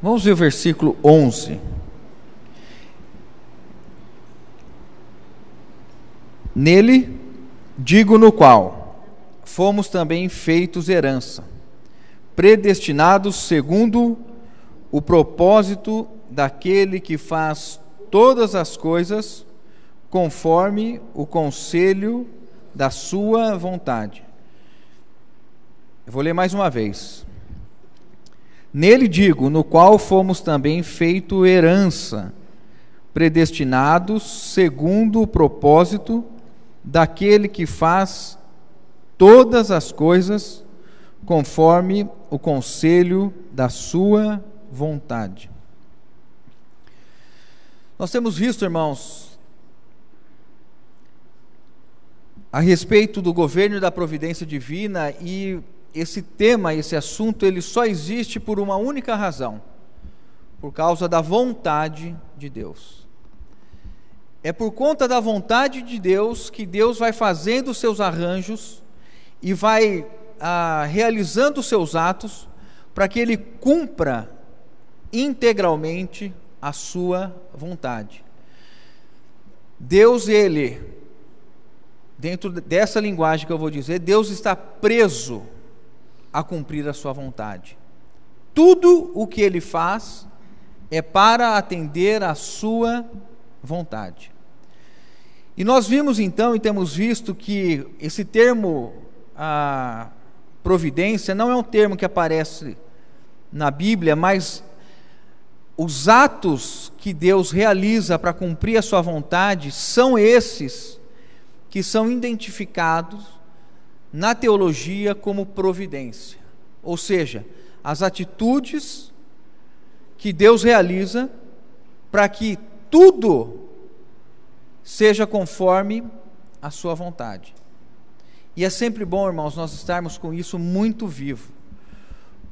Vamos ver o versículo 11. Nele, digo no qual, fomos também feitos herança, predestinados segundo o propósito daquele que faz todas as coisas conforme o conselho da sua vontade. Eu vou ler mais uma vez. Nele digo, no qual fomos também feito herança, predestinados segundo o propósito daquele que faz todas as coisas conforme o conselho da sua vontade. Nós temos visto, irmãos, a respeito do governo e da providência divina, e esse tema, esse assunto, ele só existe por uma única razão: por causa da vontade de Deus. É por conta da vontade de Deus que Deus vai fazendo os seus arranjos e vai realizando os seus atos para que Ele cumpra integralmente a sua vontade. Deus, Ele, dentro dessa linguagem que eu vou dizer, Deus está preso a cumprir a sua vontade. Tudo o que Ele faz é para atender a sua vontade. E nós vimos então e temos visto que esse termo providência não é um termo que aparece na Bíblia, mas os atos que Deus realiza para cumprir a sua vontade são esses que são identificados na teologia como providência. Ou seja, as atitudes que Deus realiza para que tudo seja conforme a sua vontade. E é sempre bom, irmãos, nós estarmos com isso muito vivo.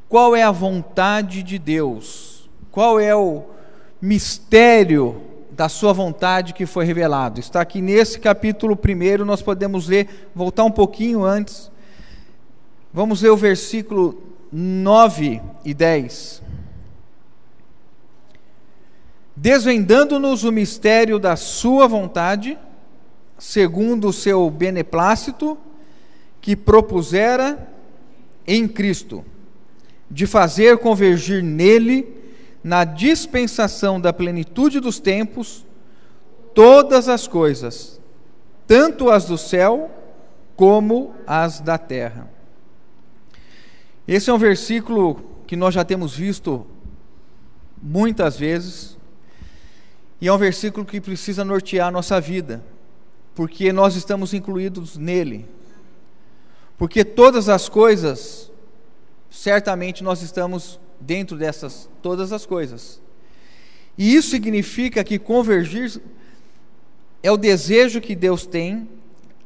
Qual é a vontade de Deus? Qual é o mistério da sua vontade que foi revelado? Está aqui nesse capítulo 1, nós podemos ler, voltar um pouquinho antes. Vamos ler o versículo 9 e 10. Desvendando-nos o mistério da sua vontade, segundo o seu beneplácito, que propusera em Cristo, de fazer convergir nele, na dispensação da plenitude dos tempos, todas as coisas, tanto as do céu como as da terra. Esse é um versículo que nós já temos visto muitas vezes, e é um versículo que precisa nortear a nossa vida, porque nós estamos incluídos nele, porque todas as coisas, certamente nós estamos dentro dessas todas as coisas, e isso significa que convergir é o desejo que Deus tem,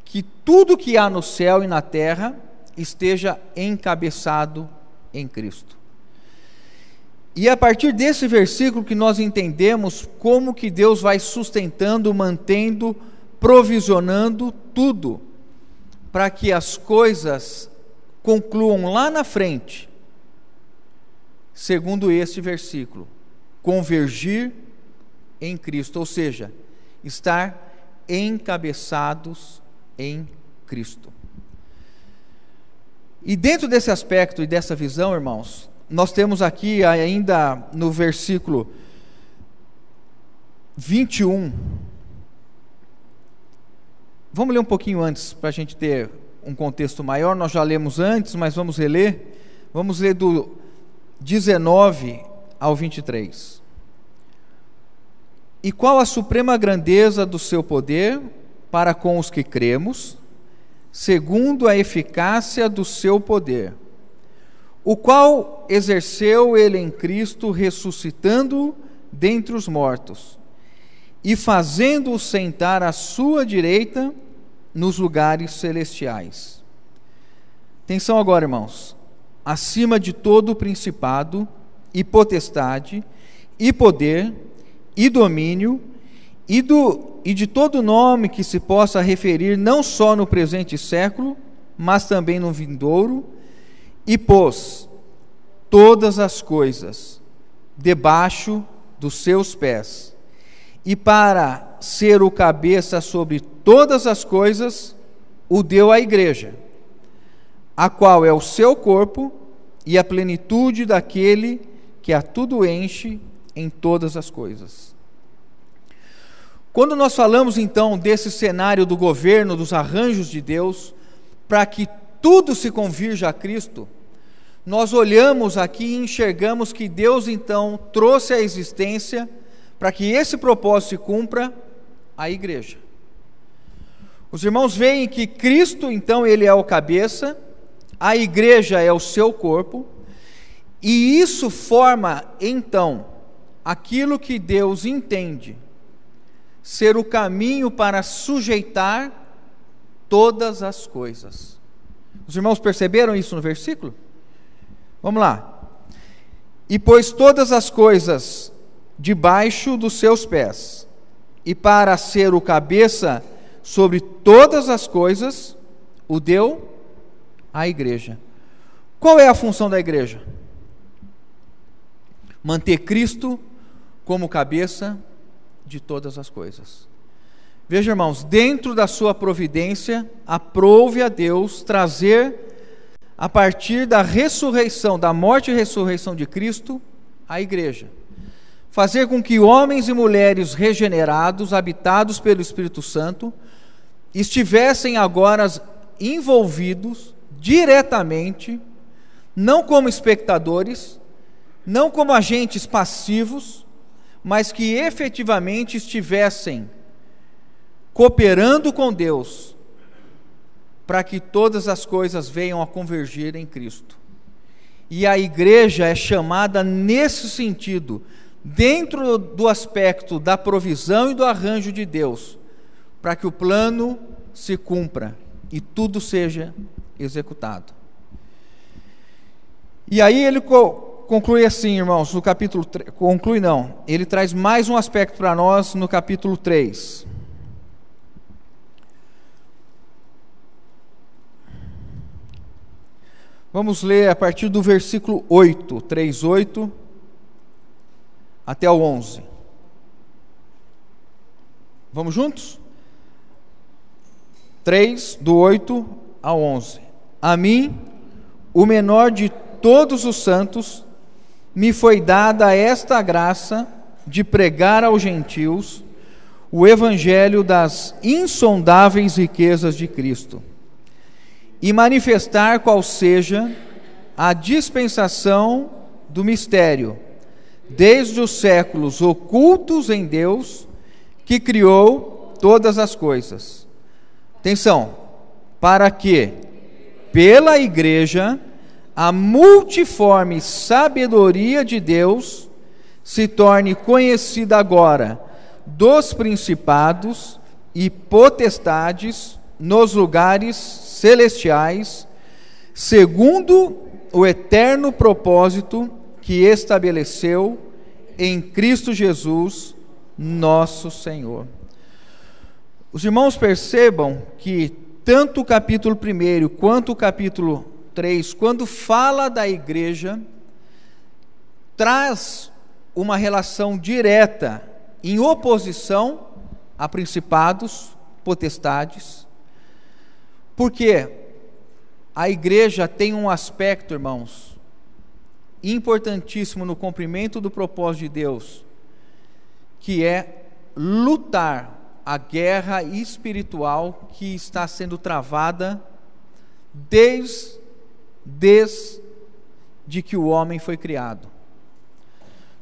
que tudo que há no céu e na terra esteja encabeçado em Cristo. E é a partir desse versículo que nós entendemos como que Deus vai sustentando, mantendo, provisionando tudo, para que as coisas concluam lá na frente, segundo este versículo: convergir em Cristo, ou seja, estar encabeçados em Cristo. E dentro desse aspecto e dessa visão, irmãos, nós temos aqui ainda no versículo 21, vamos ler um pouquinho antes, para a gente ter um contexto maior. Nós já lemos antes, mas vamos reler. Vamos ler do 19 ao 23. E qual a suprema grandeza do seu poder para com os que cremos, segundo a eficácia do seu poder, o qual exerceu ele em Cristo, ressuscitando-o dentre os mortos, e fazendo-o sentar à sua direita nos lugares celestiais. Atenção agora, irmãos: acima de todo principado, e potestade, e poder, e domínio, e de todo nome que se possa referir não só no presente século, mas também no vindouro, e pôs todas as coisas debaixo dos seus pés, e para ser o cabeça sobre todas as coisas, o deu à igreja, a qual é o seu corpo e a plenitude daquele que a tudo enche em todas as coisas. Quando nós falamos então desse cenário do governo, dos arranjos de Deus, para que tudo se convirja a Cristo, nós olhamos aqui e enxergamos que Deus então trouxe à existência, para que esse propósito se cumpra, a igreja. Os irmãos veem que Cristo então ele é o cabeça, a igreja é o seu corpo, e isso forma então aquilo que Deus entende ser o caminho para sujeitar todas as coisas. Os irmãos perceberam isso no versículo? Vamos lá. E pôs todas as coisas debaixo dos seus pés, e para ser o cabeça sobre todas as coisas, o deu à igreja. Qual é a função da igreja? Manter Cristo como cabeça de todas as coisas. Veja, irmãos, dentro da sua providência, aprouve a Deus trazer, a partir da ressurreição, da morte e ressurreição de Cristo, a igreja. Fazer com que homens e mulheres regenerados, habitados pelo Espírito Santo, estivessem agora envolvidos diretamente, não como espectadores, não como agentes passivos, mas que efetivamente estivessem cooperando com Deus, para que todas as coisas venham a convergir em Cristo. E a igreja é chamada nesse sentido, dentro do aspecto da provisão e do arranjo de Deus, para que o plano se cumpra e tudo seja executado. E aí ele conclui assim, irmãos, no capítulo 3, conclui não, ele traz mais um aspecto para nós no capítulo 3. Vamos ler a partir do versículo 8, 3:8 até o 11. Vamos juntos? 3, do 8 ao 11. A mim, o menor de todos os santos, me foi dada esta graça de pregar aos gentios o evangelho das insondáveis riquezas de Cristo, e manifestar qual seja a dispensação do mistério, desde os séculos ocultos em Deus, que criou todas as coisas. Atenção, para que, pela igreja, a multiforme sabedoria de Deus se torne conhecida agora dos principados e potestades nos lugares celestiais, segundo o eterno propósito que estabeleceu em Cristo Jesus, nosso Senhor. Os irmãos percebam que tanto o capítulo 1 quanto o capítulo 3, quando fala da igreja, traz uma relação direta em oposição a principados, potestades, porque a igreja tem um aspecto, irmãos, importantíssimo no cumprimento do propósito de Deus, que é lutar a guerra espiritual que está sendo travada desde que o homem foi criado.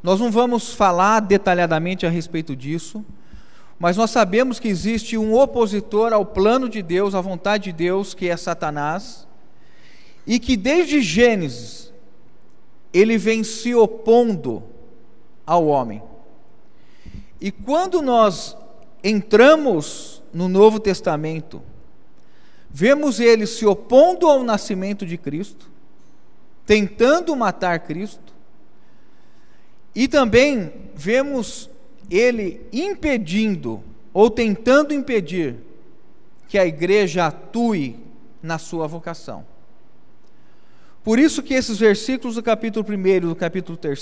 Nós não vamos falar detalhadamente a respeito disso, mas nós sabemos que existe um opositor ao plano de Deus, à vontade de Deus, que é Satanás, e que desde Gênesis ele vem se opondo ao homem. E quando nós entramos no Novo Testamento, vemos ele se opondo ao nascimento de Cristo, tentando matar Cristo, e também vemos ele impedindo, ou tentando impedir, que a igreja atue na sua vocação. Por isso que esses versículos do capítulo 1 e do capítulo 3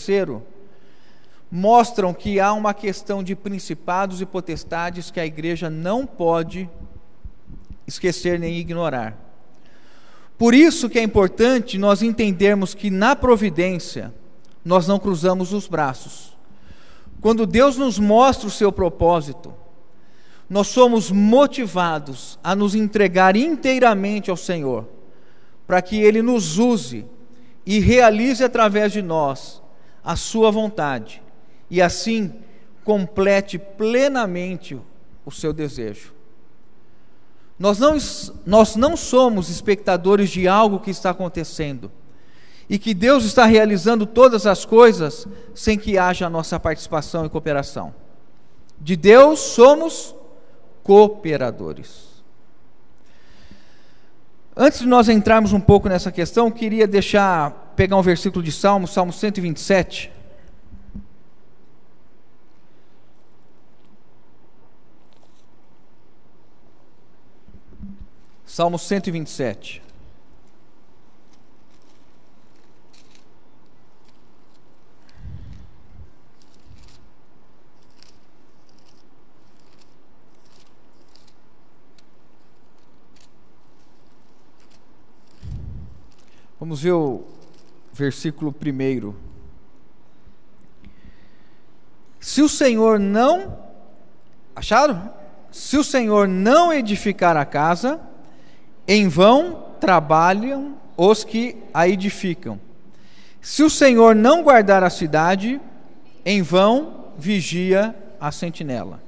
mostram que há uma questão de principados e potestades que a igreja não pode esquecer nem ignorar. Por isso que é importante nós entendermos que na providência nós não cruzamos os braços. Quando Deus nos mostra o seu propósito, nós somos motivados a nos entregar inteiramente ao Senhor, para que Ele nos use e realize através de nós a sua vontade, e assim complete plenamente o seu desejo. Nós não somos espectadores de algo que está acontecendo, e que Deus está realizando todas as coisas sem que haja a nossa participação e cooperação. De Deus somos cooperadores. Antes de nós entrarmos um pouco nessa questão, queria pegar um versículo de Salmo 127. Salmo 127. Vamos ver o versículo 1. Se o Senhor não... Acharam? Se o Senhor não edificar a casa, em vão trabalham os que a edificam. Se o Senhor não guardar a cidade, em vão vigia a sentinela.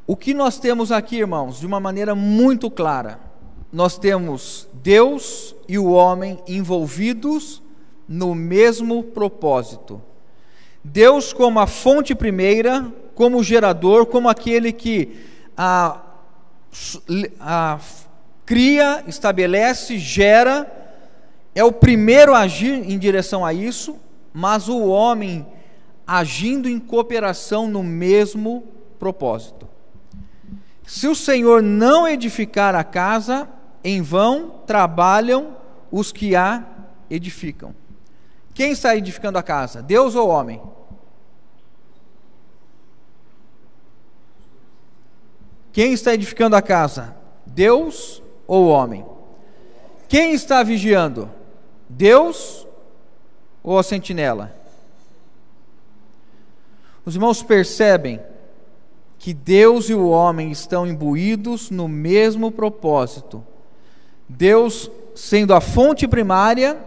O que nós temos aqui, irmãos, de uma maneira muito clara, nós temos Deus e o homem envolvidos no mesmo propósito. Deus como a fonte primeira, como o gerador, como aquele que cria, estabelece, gera, é o primeiro a agir em direção a isso, mas o homem agindo em cooperação no mesmo propósito. Se o Senhor não edificar a casa, em vão trabalham os que a edificam. Quem está edificando a casa? Deus ou o homem? Quem está edificando a casa? Deus ou o homem? Quem está vigiando? Deus ou a sentinela? Os irmãos percebem que Deus e o homem estão imbuídos no mesmo propósito. Deus sendo a fonte primária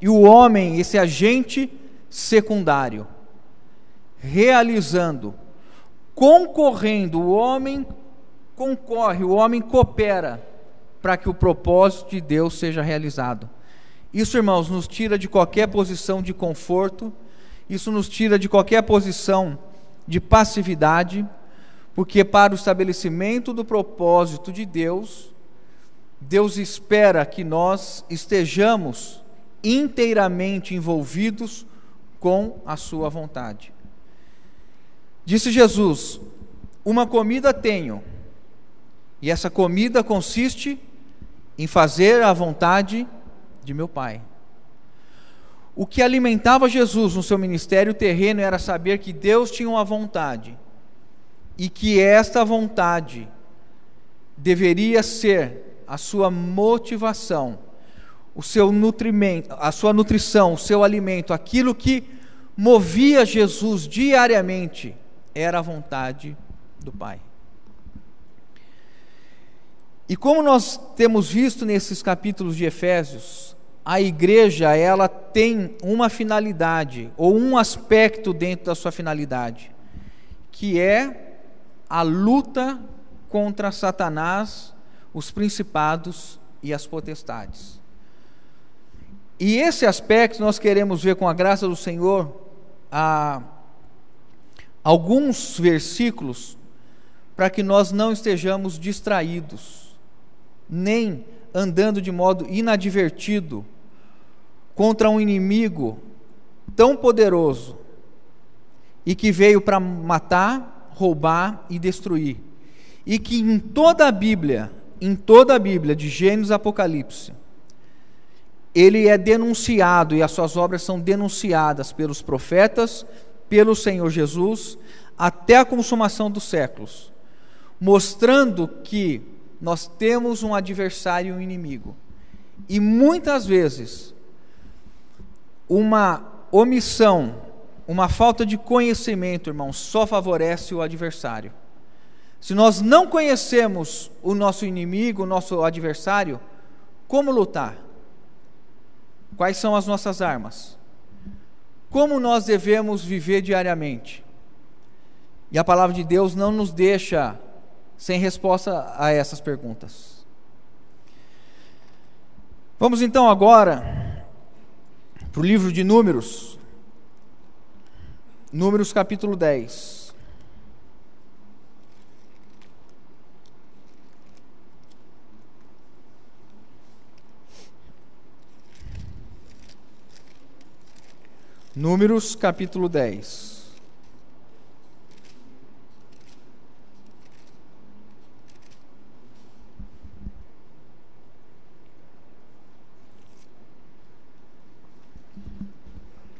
e o homem esse agente secundário, realizando, concorrendo. O homem concorre, o homem coopera para que o propósito de Deus seja realizado. Isso, irmãos, nos tira de qualquer posição de conforto, isso nos tira de qualquer posição de passividade, porque para o estabelecimento do propósito de Deus, Deus espera que nós estejamos inteiramente envolvidos com a sua vontade. Disse Jesus: uma comida tenho, e essa comida consiste em fazer a vontade de meu Pai. O que alimentava Jesus no seu ministério terreno era saber que Deus tinha uma vontade, e que esta vontade deveria ser a sua motivação, o seu nutrimento, a sua nutrição, o seu alimento, aquilo que movia Jesus diariamente, era a vontade do Pai. E como nós temos visto nesses capítulos de Efésios, a igreja, ela tem uma finalidade, ou um aspecto dentro da sua finalidade, que é a luta contra Satanás, os principados e as potestades. E esse aspecto nós queremos ver, com a graça do Senhor, alguns versículos, para que nós não estejamos distraídos, nem andando de modo inadvertido contra um inimigo tão poderoso e que veio para matar, roubar e destruir, e que em toda a Bíblia, de Gênesis a Apocalipse, ele é denunciado, e as suas obras são denunciadas pelos profetas, pelo Senhor Jesus, até a consumação dos séculos, mostrando que nós temos um adversário e um inimigo. E muitas vezes, uma omissão, uma falta de conhecimento, irmão, só favorece o adversário. Se nós não conhecemos o nosso inimigo, o nosso adversário, como lutar? Quais são as nossas armas? Como nós devemos viver diariamente? E a palavra de Deus não nos deixa sem resposta a essas perguntas. Vamos então agora para o livro de Números, Números capítulo 10. Números capítulo 10.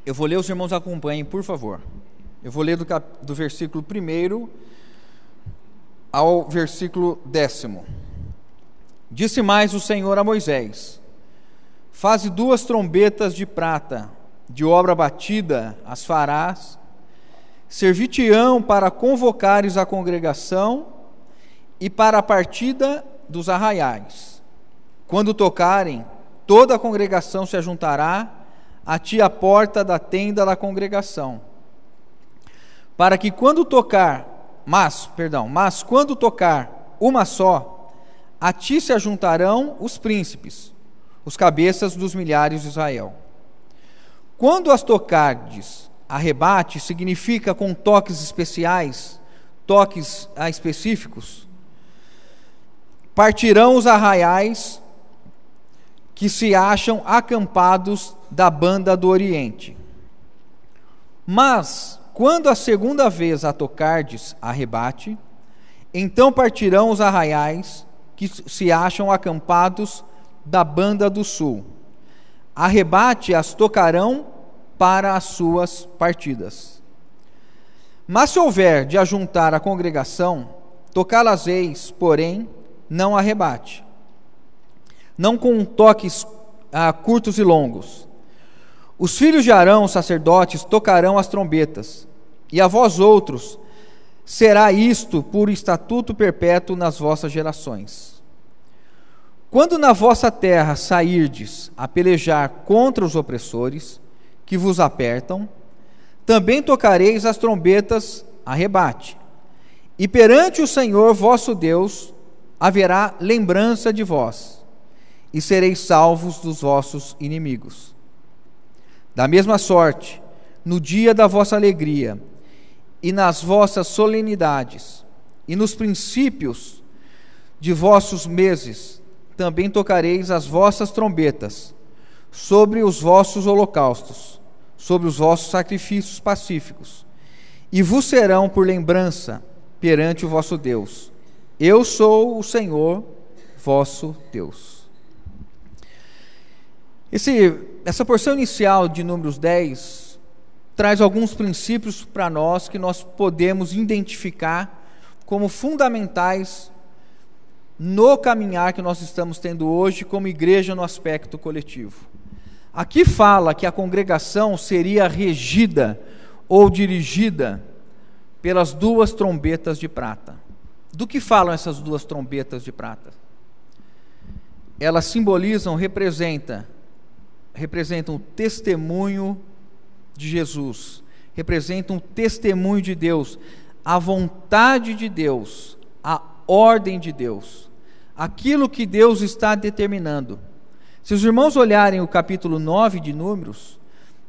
Eu vou ler, os irmãos acompanhem, por favor. Eu vou ler do versículo 1 ao versículo 10. Disse mais o Senhor a Moisés: faze 2 trombetas de prata, de obra batida as farás, servir-te-ão para convocares a congregação e para a partida dos arraiais. Quando tocarem, toda a congregação se ajuntará a ti à porta da tenda da congregação, para que quando tocar, mas quando tocar uma só, a ti se ajuntarão os príncipes, os cabeças dos milhares de Israel. Quando as tocardes, arrebate significa com toques especiais, toques específicos. Partirão os arraiais que se acham acampados da banda do Oriente. Mas, quando a segunda vez a tocardes, arrebate, então partirão os arraiais que se acham acampados da banda do Sul. Arrebate as tocarão para as suas partidas. Mas se houver de ajuntar a congregação, tocá-las-eis, porém, não arrebate, não com toques curtos e longos. Os filhos de Arão, sacerdotes, tocarão as trombetas, e a vós outros será isto por estatuto perpétuo nas vossas gerações. Quando na vossa terra sairdes a pelejar contra os opressores que vos apertam, também tocareis as trombetas a rebate, e perante o Senhor vosso Deus haverá lembrança de vós, e sereis salvos dos vossos inimigos. Da mesma sorte, no dia da vossa alegria, e nas vossas solenidades, e nos princípios de vossos meses, também tocareis as vossas trombetas sobre os vossos holocaustos, sobre os vossos sacrifícios pacíficos, e vos serão por lembrança perante o vosso Deus. Eu sou o Senhor vosso Deus. Essa porção inicial de Números 10 traz alguns princípios para nós que nós podemos identificar como fundamentais no caminhar que nós estamos tendo hoje como igreja no aspecto coletivo. Aqui fala que a congregação seria regida ou dirigida pelas 2 trombetas de prata. Do que falam essas 2 trombetas de prata? Elas simbolizam, representam o testemunho de Jesus, representam o testemunho de Deus, a vontade de Deus, a ordem de Deus, aquilo que Deus está determinando. Se os irmãos olharem o capítulo 9 de Números,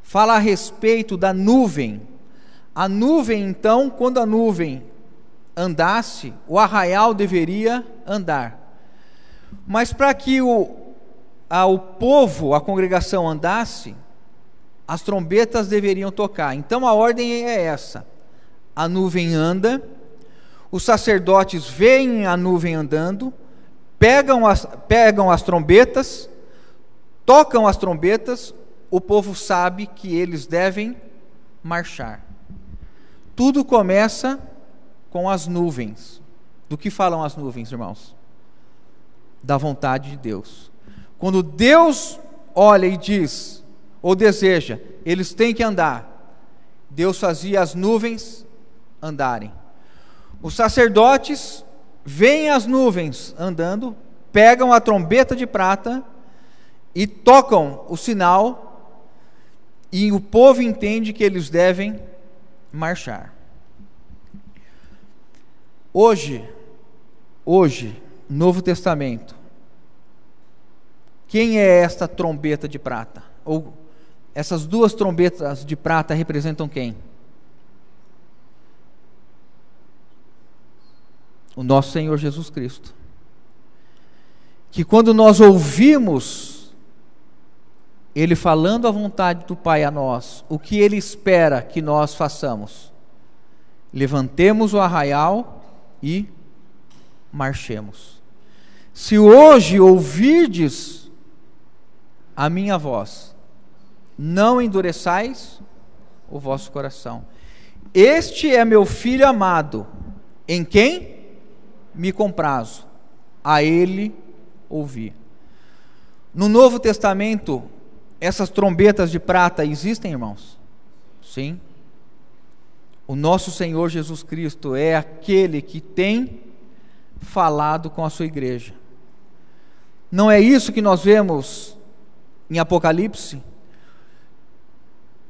fala a respeito da nuvem. A nuvem, então, quando a nuvem andasse, o arraial deveria andar. Mas para que o povo, a congregação andasse, as trombetas deveriam tocar. Então a ordem é essa: a nuvem anda, os sacerdotes veem a nuvem andando, pegam as trombetas, tocam as trombetas, o povo sabe que eles devem marchar. Tudo começa com as nuvens. Do que falam as nuvens, irmãos? Da vontade de Deus. Quando Deus olha e diz, ou deseja, eles têm que andar, Deus fazia as nuvens andarem. Os sacerdotes veem as nuvens andando, pegam a trombeta de prata e tocam o sinal, e o povo entende que eles devem marchar. Hoje, Novo Testamento, quem é esta trombeta de prata? Ou essas duas trombetas de prata representam quem? O nosso Senhor Jesus Cristo. Que quando nós ouvimos Ele falando a vontade do Pai a nós, o que Ele espera que nós façamos? Levantemos o arraial e marchemos. Se hoje ouvirdes a minha voz, não endureçais o vosso coração. Este é meu filho amado, em quem me comprazo, a ele ouvi. No Novo Testamento, essas trombetas de prata existem, irmãos? Sim. O nosso Senhor Jesus Cristo é aquele que tem falado com a sua igreja. Não é isso que nós vemos em Apocalipse?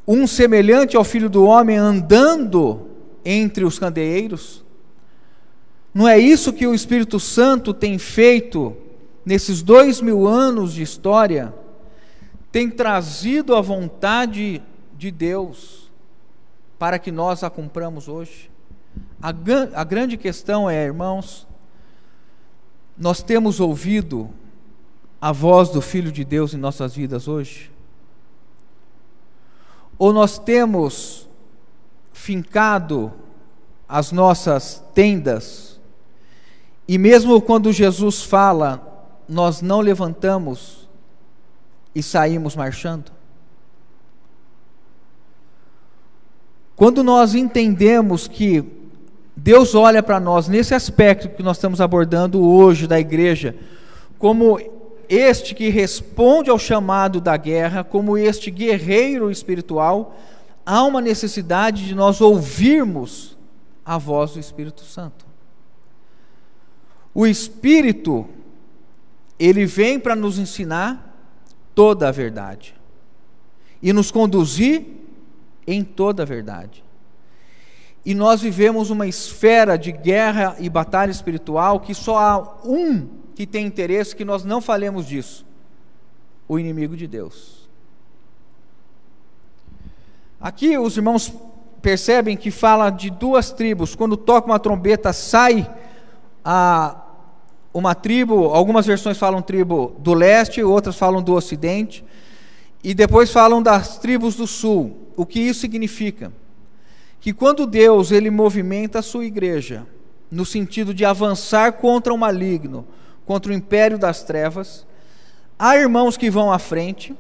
Um semelhante ao Filho do Homem andando entre os candeeiros? Não é isso que o Espírito Santo tem feito nesses 2000 anos de história? Tem trazido a vontade de Deus para que nós a cumpramos hoje. A grande questão é, irmãos, nós temos ouvido a voz do Filho de Deus em nossas vidas hoje? Ou nós temos fincado as nossas tendas, e mesmo quando Jesus fala, nós não levantamos e saímos marchando? Quando nós entendemos que Deus olha para nós nesse aspecto que nós estamos abordando hoje da igreja, como este que responde ao chamado da guerra, como este guerreiro espiritual, há uma necessidade de nós ouvirmos a voz do Espírito Santo. O Espírito, ele vem para nos ensinar toda a verdade e nos conduzir em toda a verdade. E nós vivemos uma esfera de guerra e batalha espiritual que só há um que tem interesse que nós não falemos disso: o inimigo de Deus. Aqui os irmãos percebem que fala de duas tribos. Quando toca uma trombeta, sai uma tribo, algumas versões falam tribo do leste, outras falam do ocidente, e depois falam das tribos do sul. O que isso significa? Que quando Deus ele movimenta a sua igreja no sentido de avançar contra o maligno, contra o império das trevas, há irmãos que vão à frente,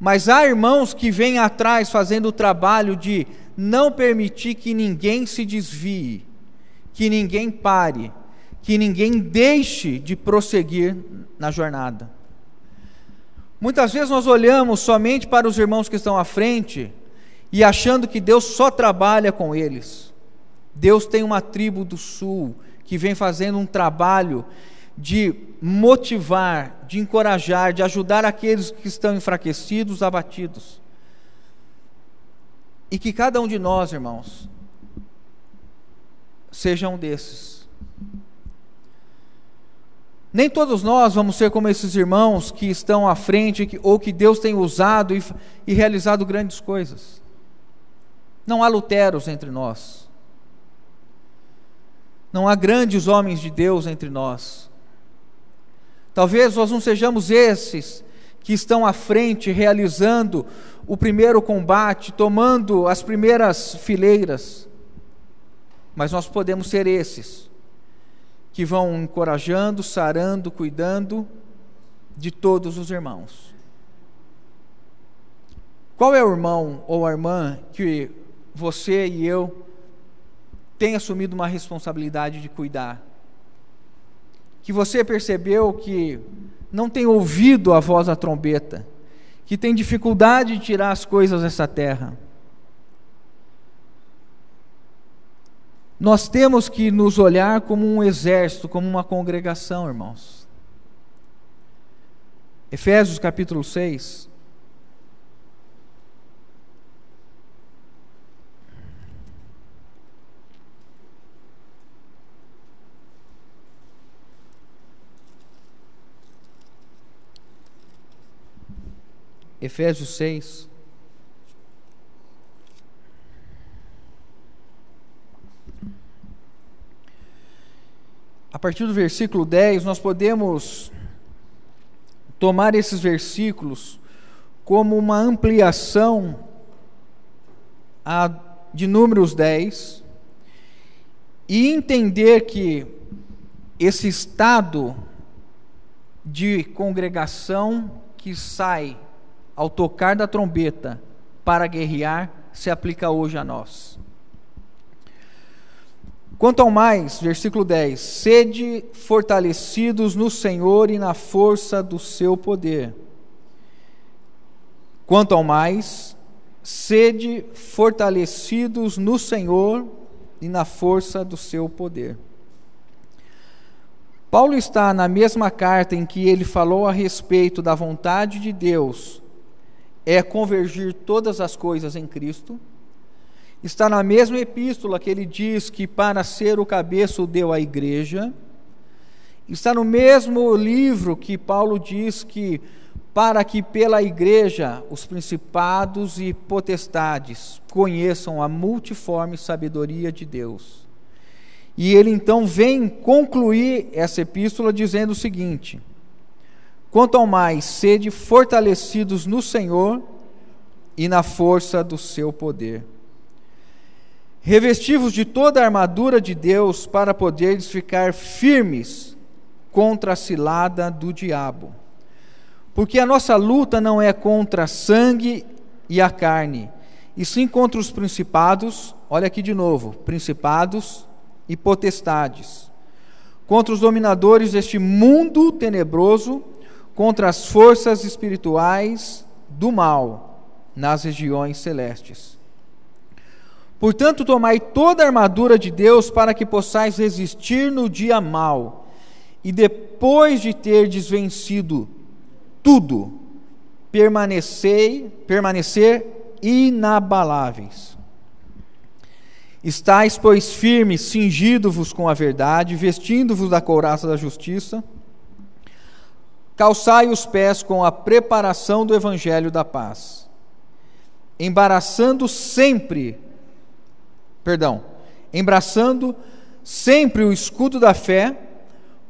mas há irmãos que vêm atrás fazendo o trabalho de não permitir que ninguém se desvie, que ninguém pare, que ninguém deixe de prosseguir na jornada. Muitas vezes nós olhamos somente para os irmãos que estão à frente e achando que Deus só trabalha com eles. Deus tem uma tribo do sul que vem fazendo um trabalho de motivar, de encorajar, de ajudar aqueles que estão enfraquecidos, abatidos. E que cada um de nós, irmãos, seja um desses. Nem todos nós vamos ser como esses irmãos que estão à frente, ou que Deus tem usado e realizado grandes coisas. Não há Luteros entre nós. Não há grandes homens de Deus entre nós. Talvez nós não sejamos esses que estão à frente, realizando o primeiro combate, tomando as primeiras fileiras. Mas nós podemos ser esses que vão encorajando, sarando, cuidando de todos os irmãos. Qual é o irmão ou a irmã que você e eu tem assumido uma responsabilidade de cuidar? Que você percebeu que não tem ouvido a voz da trombeta, que tem dificuldade de tirar as coisas dessa terra? Nós temos que nos olhar como um exército, como uma congregação, irmãos. Efésios capítulo 6. Efésios 6. A partir do versículo 10, nós podemos tomar esses versículos como uma ampliação de Números 10 e entender que esse estado de congregação que sai ao tocar da trombeta para guerrear se aplica hoje a nós. Quanto ao mais, versículo 10, sede fortalecidos no Senhor e na força do seu poder. Quanto ao mais, sede fortalecidos no Senhor e na força do seu poder. Paulo está na mesma carta em que ele falou a respeito da vontade de Deus, é convergir todas as coisas em Cristo. Está na mesma epístola que ele diz que para ser o cabeça o deu à igreja. Está no mesmo livro que Paulo diz que para que pela igreja os principados e potestades conheçam a multiforme sabedoria de Deus. E ele então vem concluir essa epístola dizendo o seguinte: quanto ao mais, sede fortalecidos no Senhor e na força do seu poder. Revestivos de toda a armadura de Deus para poderes ficar firmes contra a cilada do diabo. Porque a nossa luta não é contra sangue e a carne, e sim contra os principados, olha aqui de novo, principados e potestades, contra os dominadores deste mundo tenebroso, contra as forças espirituais do mal nas regiões celestes. Portanto, tomai toda a armadura de Deus para que possais resistir no dia mau, e depois de terdes vencido tudo, permanecer inabaláveis. Estais, pois, firmes, cingindo-vos com a verdade, vestindo-vos da couraça da justiça, calçai os pés com a preparação do evangelho da paz, embraçando sempre o escudo da fé,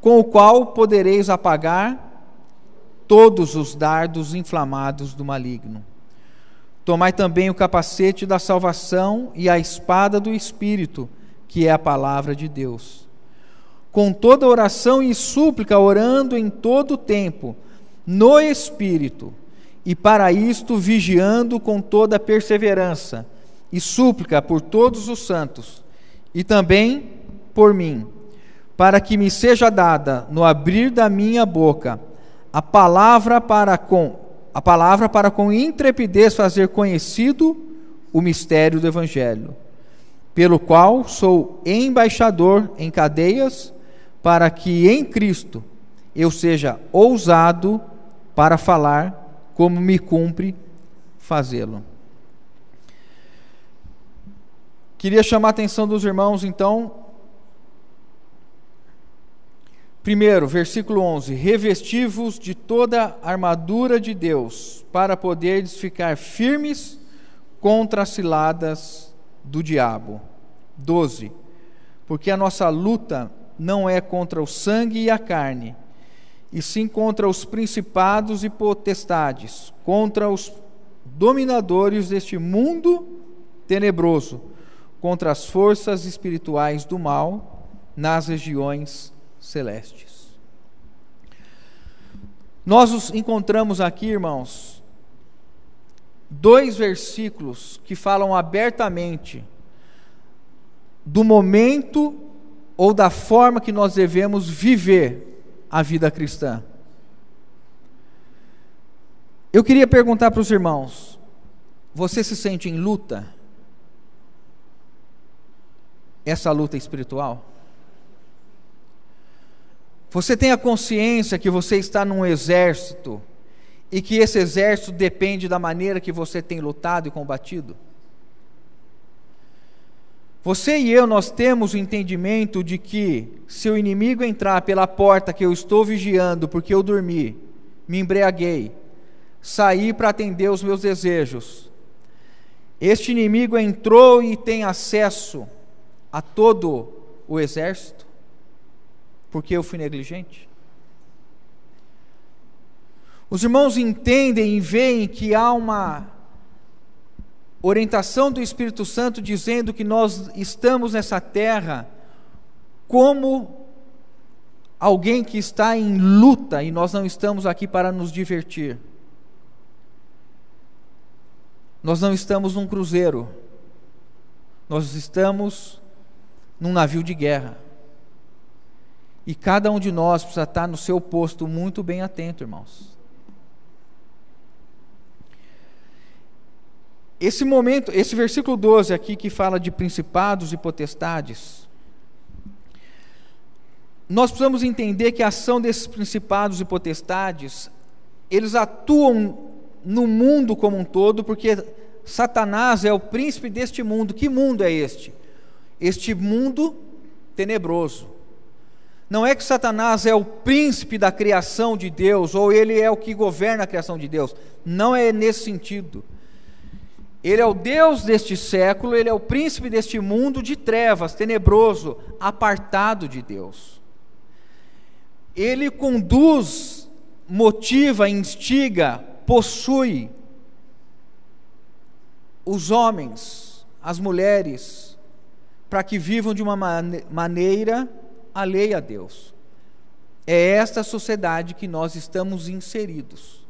com o qual podereis apagar todos os dardos inflamados do maligno. Tomai também o capacete da salvação e a espada do Espírito, que é a palavra de Deus. Com toda oração e súplica, orando em todo o tempo, no Espírito, e para isto vigiando com toda perseverança e súplica por todos os santos, e também por mim, para que me seja dada, no abrir da minha boca, a palavra para com intrepidez fazer conhecido o mistério do Evangelho, pelo qual sou embaixador em cadeias, para que em Cristo eu seja ousado para falar como me cumpre fazê-lo. Queria chamar a atenção dos irmãos, então, primeiro, versículo 11, revestivos de toda a armadura de Deus, para poderes ficar firmes contra as ciladas do diabo. 12, porque a nossa luta não é contra o sangue e a carne, e sim contra os principados e potestades, contra os dominadores deste mundo tenebroso, contra as forças espirituais do mal nas regiões celestes. Nós nos encontramos aqui, irmãos, 2 versículos que falam abertamente do momento ou da forma que nós devemos viver a vida cristã. Eu queria perguntar para os irmãos: você se sente em luta? Essa luta espiritual? Você tem a consciência que você está num exército e que esse exército depende da maneira que você tem lutado e combatido? Você e eu, nós temos o entendimento de que se o inimigo entrar pela porta que eu estou vigiando porque eu dormi, me embriaguei, saí para atender os meus desejos, este inimigo entrou e tem acesso a todo o exército porque eu fui negligente? Os irmãos entendem e veem que há uma orientação do Espírito Santo dizendo que nós estamos nessa terra como alguém que está em luta, e nós não estamos aqui para nos divertir. Nós não estamos num cruzeiro, nós estamos num navio de guerra, e cada um de nós precisa estar no seu posto muito bem atento, irmãos. Esse momento, esse versículo 12 aqui que fala de principados e potestades, nós precisamos entender que a ação desses principados e potestades, eles atuam no mundo como um todo, porque Satanás é o príncipe deste mundo. Que mundo é este? Este mundo tenebroso. Não é que Satanás é o príncipe da criação de Deus, ou ele é o que governa a criação de Deus. Não é nesse sentido. Ele é o Deus deste século, ele é o príncipe deste mundo de trevas, tenebroso, apartado de Deus. Ele conduz, motiva, instiga, possui os homens, as mulheres, para que vivam de uma maneira alheia a Deus. É esta sociedade que nós estamos inseridos.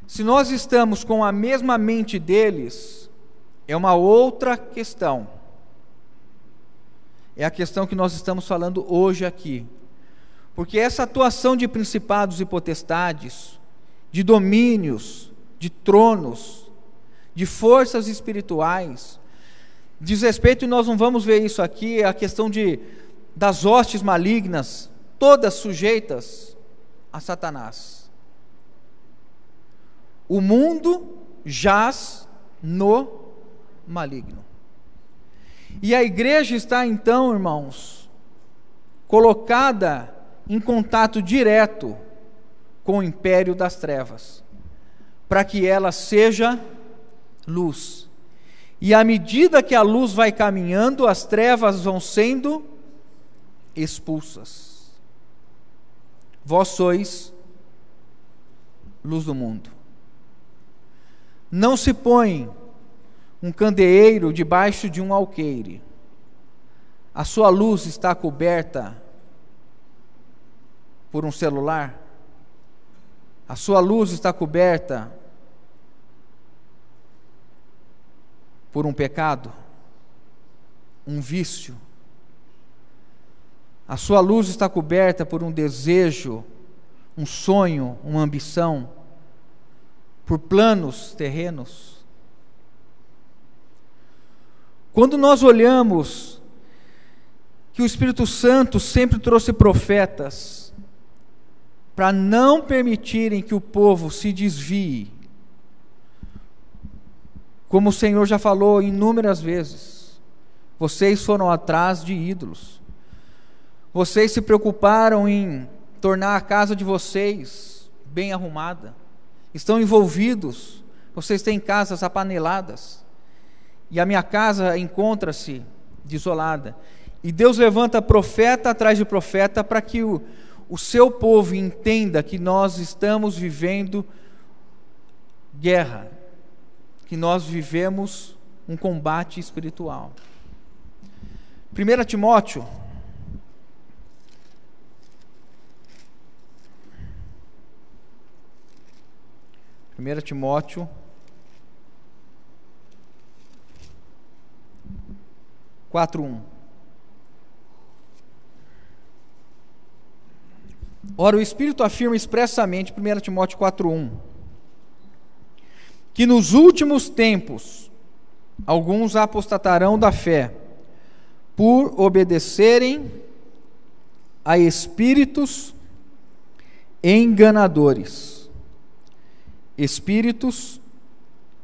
Se nós estamos com a mesma mente deles, é uma outra questão. É a questão que nós estamos falando hoje aqui. Porque essa atuação de principados e potestades, de domínios, de tronos, de forças espirituais, diz respeito, e nós não vamos ver isso aqui, a questão das hostes malignas, todas sujeitas a Satanás. O mundo jaz no maligno. E a igreja está então, irmãos, colocada em contato direto com o império das trevas, para que ela seja luz. E à medida que a luz vai caminhando, as trevas vão sendo expulsas. Vós sois luz do mundo. Não se põe um candeeiro debaixo de um alqueire. A sua luz está coberta por um celular? A sua luz está coberta por um pecado, um vício? A sua luz está coberta por um desejo, um sonho, uma ambição, por planos terrenos? Quando nós olhamos que o Espírito Santo sempre trouxe profetas para não permitirem que o povo se desvie, como o Senhor já falou inúmeras vezes, vocês foram atrás de ídolos, vocês se preocuparam em tornar a casa de vocês bem arrumada, estão envolvidos, vocês têm casas apaneladas, e a minha casa encontra-se desolada. E Deus levanta profeta atrás de profeta para que o seu povo entenda que nós estamos vivendo guerra, que nós vivemos um combate espiritual. 1 Timóteo, 4:1. Ora, o Espírito afirma expressamente, 1 Timóteo 4:1, que nos últimos tempos alguns apostatarão da fé, por obedecerem a espíritos enganadores. Espíritos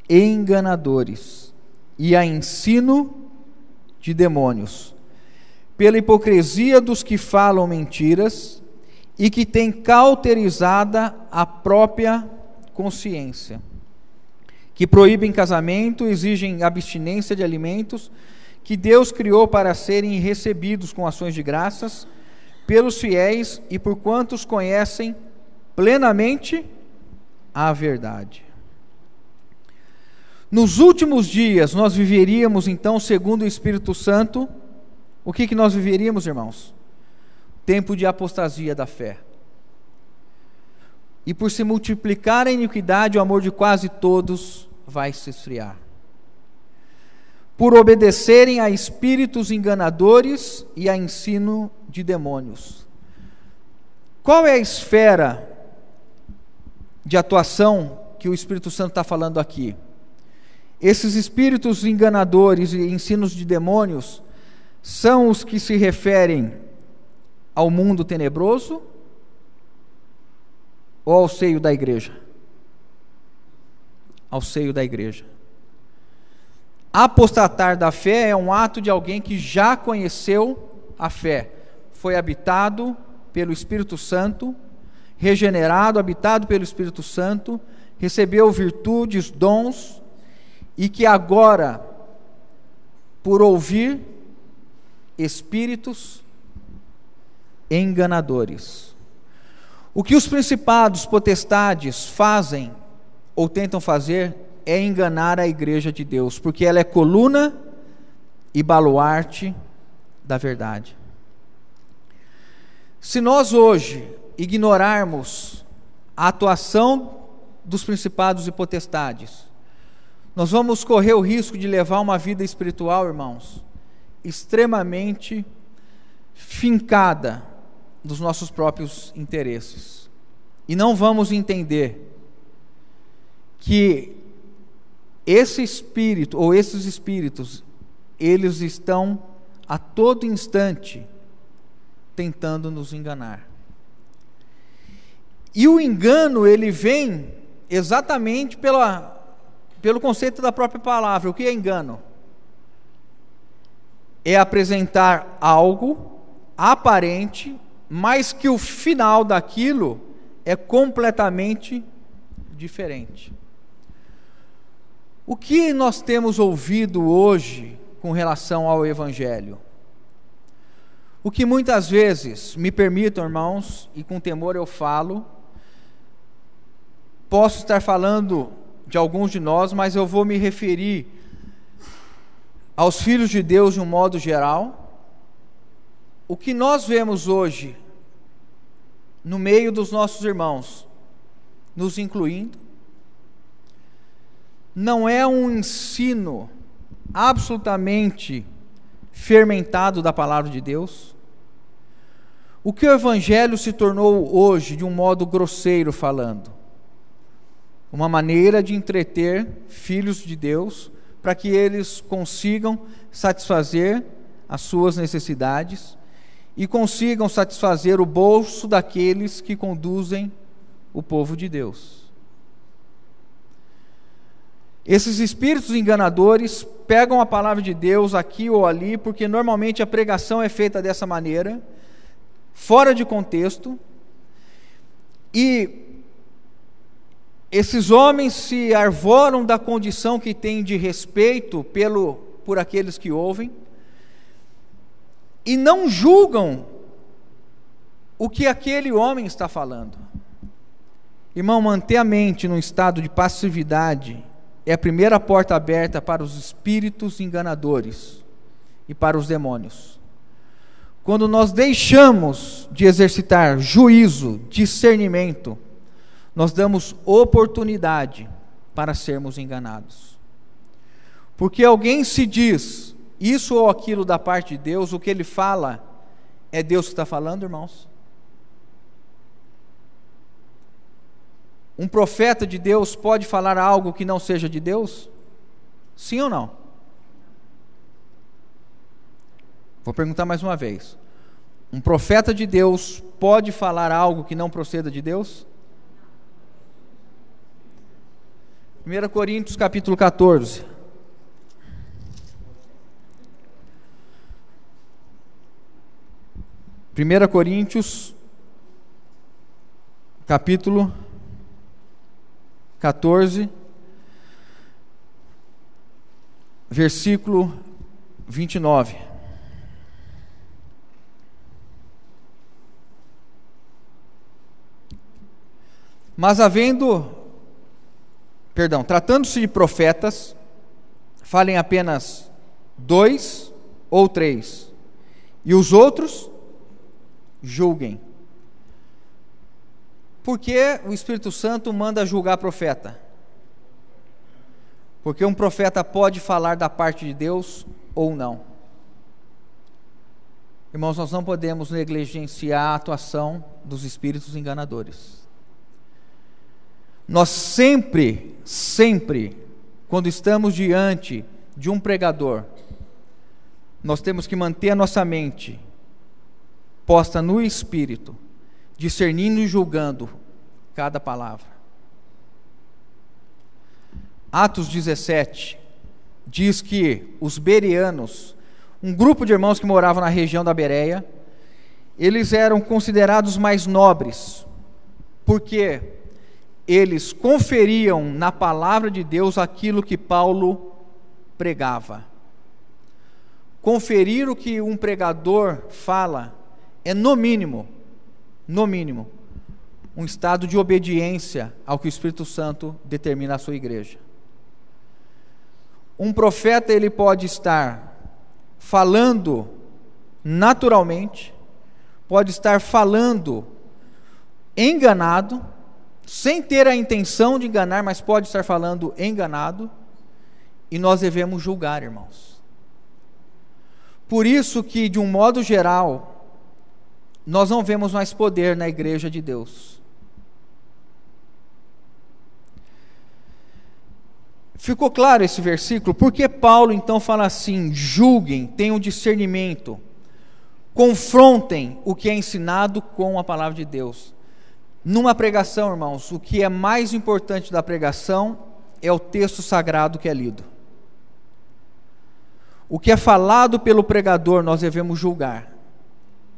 enganadores e a ensino de demônios, pela hipocrisia dos que falam mentiras e que têm cauterizada a própria consciência, que proíbem casamento, exigem abstinência de alimentos que Deus criou para serem recebidos com ações de graças pelos fiéis e por quantos conhecem plenamente a verdade. Nos últimos dias nós viveríamos então, segundo o Espírito Santo, o que nós viveríamos, irmãos? Tempo de apostasia da fé. E por se multiplicar a iniquidade, o amor de quase todos vai se esfriar. Por obedecerem a espíritos enganadores e a ensino de demônios. Qual é a esfera de atuação que o Espírito Santo está falando aqui? Esses espíritos enganadores e ensinos de demônios são os que se referem ao mundo tenebroso ou ao seio da igreja? Ao seio da igreja. Apostatar da fé é um ato de alguém que já conheceu a fé, foi habitado pelo Espírito Santo, regenerado, habitado pelo Espírito Santo, recebeu virtudes, dons, e que agora, por ouvir espíritos enganadores. O que os principados, potestades fazem ou tentam fazer é enganar a igreja de Deus, porque ela é coluna e baluarte da verdade. Se nós hoje ignorarmos a atuação dos principados e potestades, nós vamos correr o risco de levar uma vida espiritual, irmãos, extremamente fincada nos nossos próprios interesses. E não vamos entender que esse espírito, ou esses espíritos, eles estão a todo instante tentando nos enganar. E o engano, ele vem exatamente pelo conceito da própria palavra. O que é engano? É apresentar algo aparente, mas que o final daquilo é completamente diferente. O que nós temos ouvido hoje com relação ao Evangelho? O que muitas vezes, me permitam, irmãos, e com temor eu falo, posso estar falando de alguns de nós, mas eu vou me referir aos filhos de Deus de um modo geral. O que nós vemos hoje no meio dos nossos irmãos, nos incluindo, não é um ensino absolutamente fermentado da palavra de Deus. O que o Evangelho se tornou hoje, de um modo grosseiro falando? Uma maneira de entreter filhos de Deus, para que eles consigam satisfazer as suas necessidades e consigam satisfazer o bolso daqueles que conduzem o povo de Deus. Esses espíritos enganadores pegam a palavra de Deus aqui ou ali, porque normalmente a pregação é feita dessa maneira, fora de contexto, e esses homens se arvoram da condição que têm de respeito por aqueles que ouvem, e não julgam o que aquele homem está falando. Irmão, manter a mente num estado de passividade é a primeira porta aberta para os espíritos enganadores e para os demônios. Quando nós deixamos de exercitar juízo, discernimento, nós damos oportunidade para sermos enganados. Porque alguém se diz isso ou aquilo da parte de Deus, o que ele fala, é Deus que está falando, irmãos? Um profeta de Deus pode falar algo que não seja de Deus? Sim ou não? Vou perguntar mais uma vez. Um profeta de Deus pode falar algo que não proceda de Deus? 1 Coríntios capítulo 14. Primeira Coríntios capítulo 14, versículo 29. Mas tratando-se de profetas, falem apenas 2 ou 3, e os outros julguem. Por que o Espírito Santo manda julgar profeta? Porque um profeta pode falar da parte de Deus ou não. Irmãos, nós não podemos negligenciar a atuação dos espíritos enganadores. Nós sempre, quando estamos diante de um pregador, nós temos que manter a nossa mente posta no Espírito, discernindo e julgando cada palavra. Atos 17 diz que os bereanos, um grupo de irmãos que moravam na região da Bereia, eles eram considerados mais nobres, porque eles conferiam na palavra de Deus aquilo que Paulo pregava. Conferir o que um pregador fala é no mínimo, um estado de obediência ao que o Espírito Santo determina à sua igreja. Um profeta, ele pode estar falando naturalmente, pode estar falando enganado, sem ter a intenção de enganar, mas pode estar falando enganado, e nós devemos julgar, irmãos. Por isso que, de um modo geral, nós não vemos mais poder na igreja de Deus. Ficou claro esse versículo? Porque Paulo então fala assim: julguem, tenham discernimento, confrontem o que é ensinado com a palavra de Deus. Numa pregação, irmãos, o que é mais importante da pregação é o texto sagrado que é lido. O que é falado pelo pregador nós devemos julgar.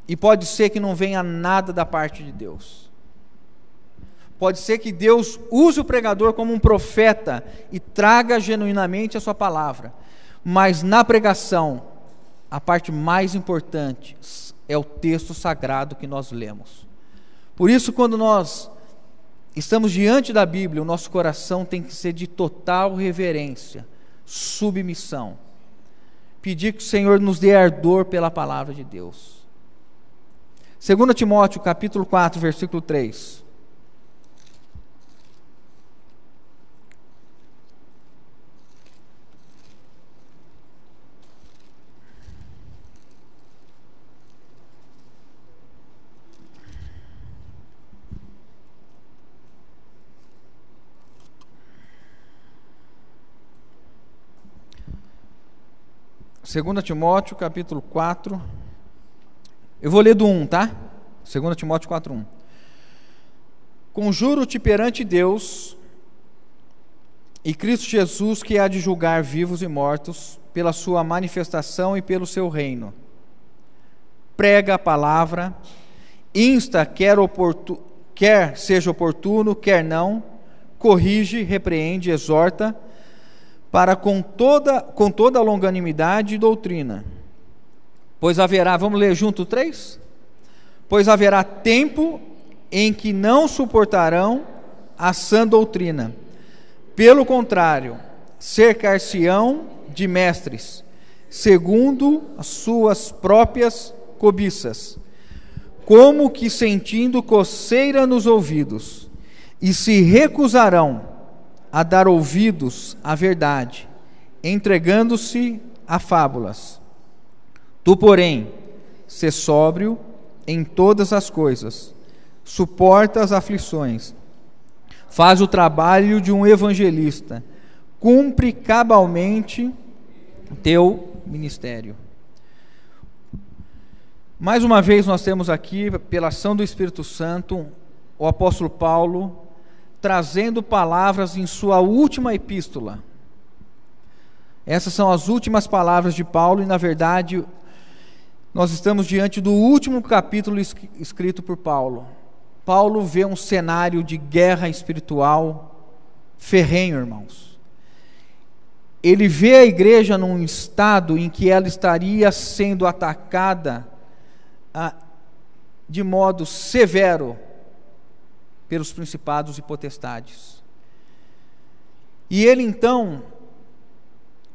E pode ser que não venha nada da parte de Deus. Pode ser que Deus use o pregador como um profeta e traga genuinamente a sua palavra. Mas na pregação, a parte mais importante é o texto sagrado que nós lemos. Por isso, quando nós estamos diante da Bíblia, o nosso coração tem que ser de total reverência, submissão. Pedir que o Senhor nos dê ardor pela palavra de Deus. 2 Timóteo, capítulo 4, versículo 3. Segunda Timóteo, capítulo 4. Eu vou ler do 1, tá? 2 Timóteo 4, 1. Conjuro-te perante Deus e Cristo Jesus, que há de julgar vivos e mortos, pela sua manifestação e pelo seu reino. Prega a palavra, insta, quer seja oportuno, quer não, corrige, repreende, exorta, para com toda a longanimidade e doutrina. Pois haverá, vamos ler junto 3? Pois haverá tempo em que não suportarão a sã doutrina. Pelo contrário, cercar-se-ão de mestres, segundo as suas próprias cobiças, como que sentindo coceira nos ouvidos, e se recusarão a dar ouvidos à verdade, entregando-se a fábulas. Tu, porém, sê sóbrio em todas as coisas, suporta as aflições, faz o trabalho de um evangelista, cumpre cabalmente teu ministério. Mais uma vez nós temos aqui, pela ação do Espírito Santo, o apóstolo Paulo trazendo palavras em sua última epístola. Essas são as últimas palavras de Paulo e, na verdade, nós estamos diante do último capítulo escrito por Paulo. Paulo vê um cenário de guerra espiritual ferrenho, irmãos. Ele vê a igreja num estado em que ela estaria sendo atacada de modo severo pelos principados e potestades. E ele então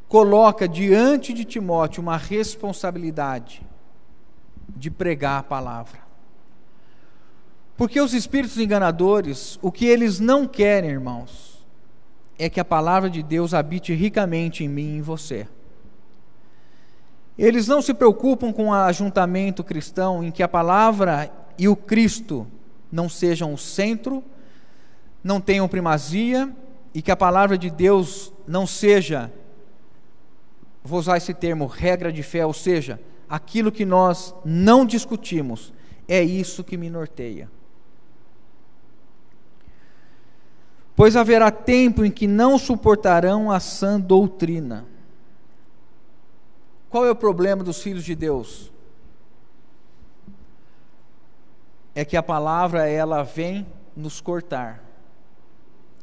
coloca diante de Timóteo uma responsabilidade de pregar a palavra. Porque os espíritos enganadores, o que eles não querem, irmãos, é que a palavra de Deus habite ricamente em mim e em você. Eles não se preocupam com o ajuntamento cristão em que a palavra e o Cristo não sejam o centro, não tenham primazia, e que a palavra de Deus não seja, vou usar esse termo, regra de fé, ou seja, aquilo que nós não discutimos, é isso que me norteia. Pois haverá tempo em que não suportarão a sã doutrina. Qual é o problema dos filhos de Deus? É que a palavra, ela vem nos cortar.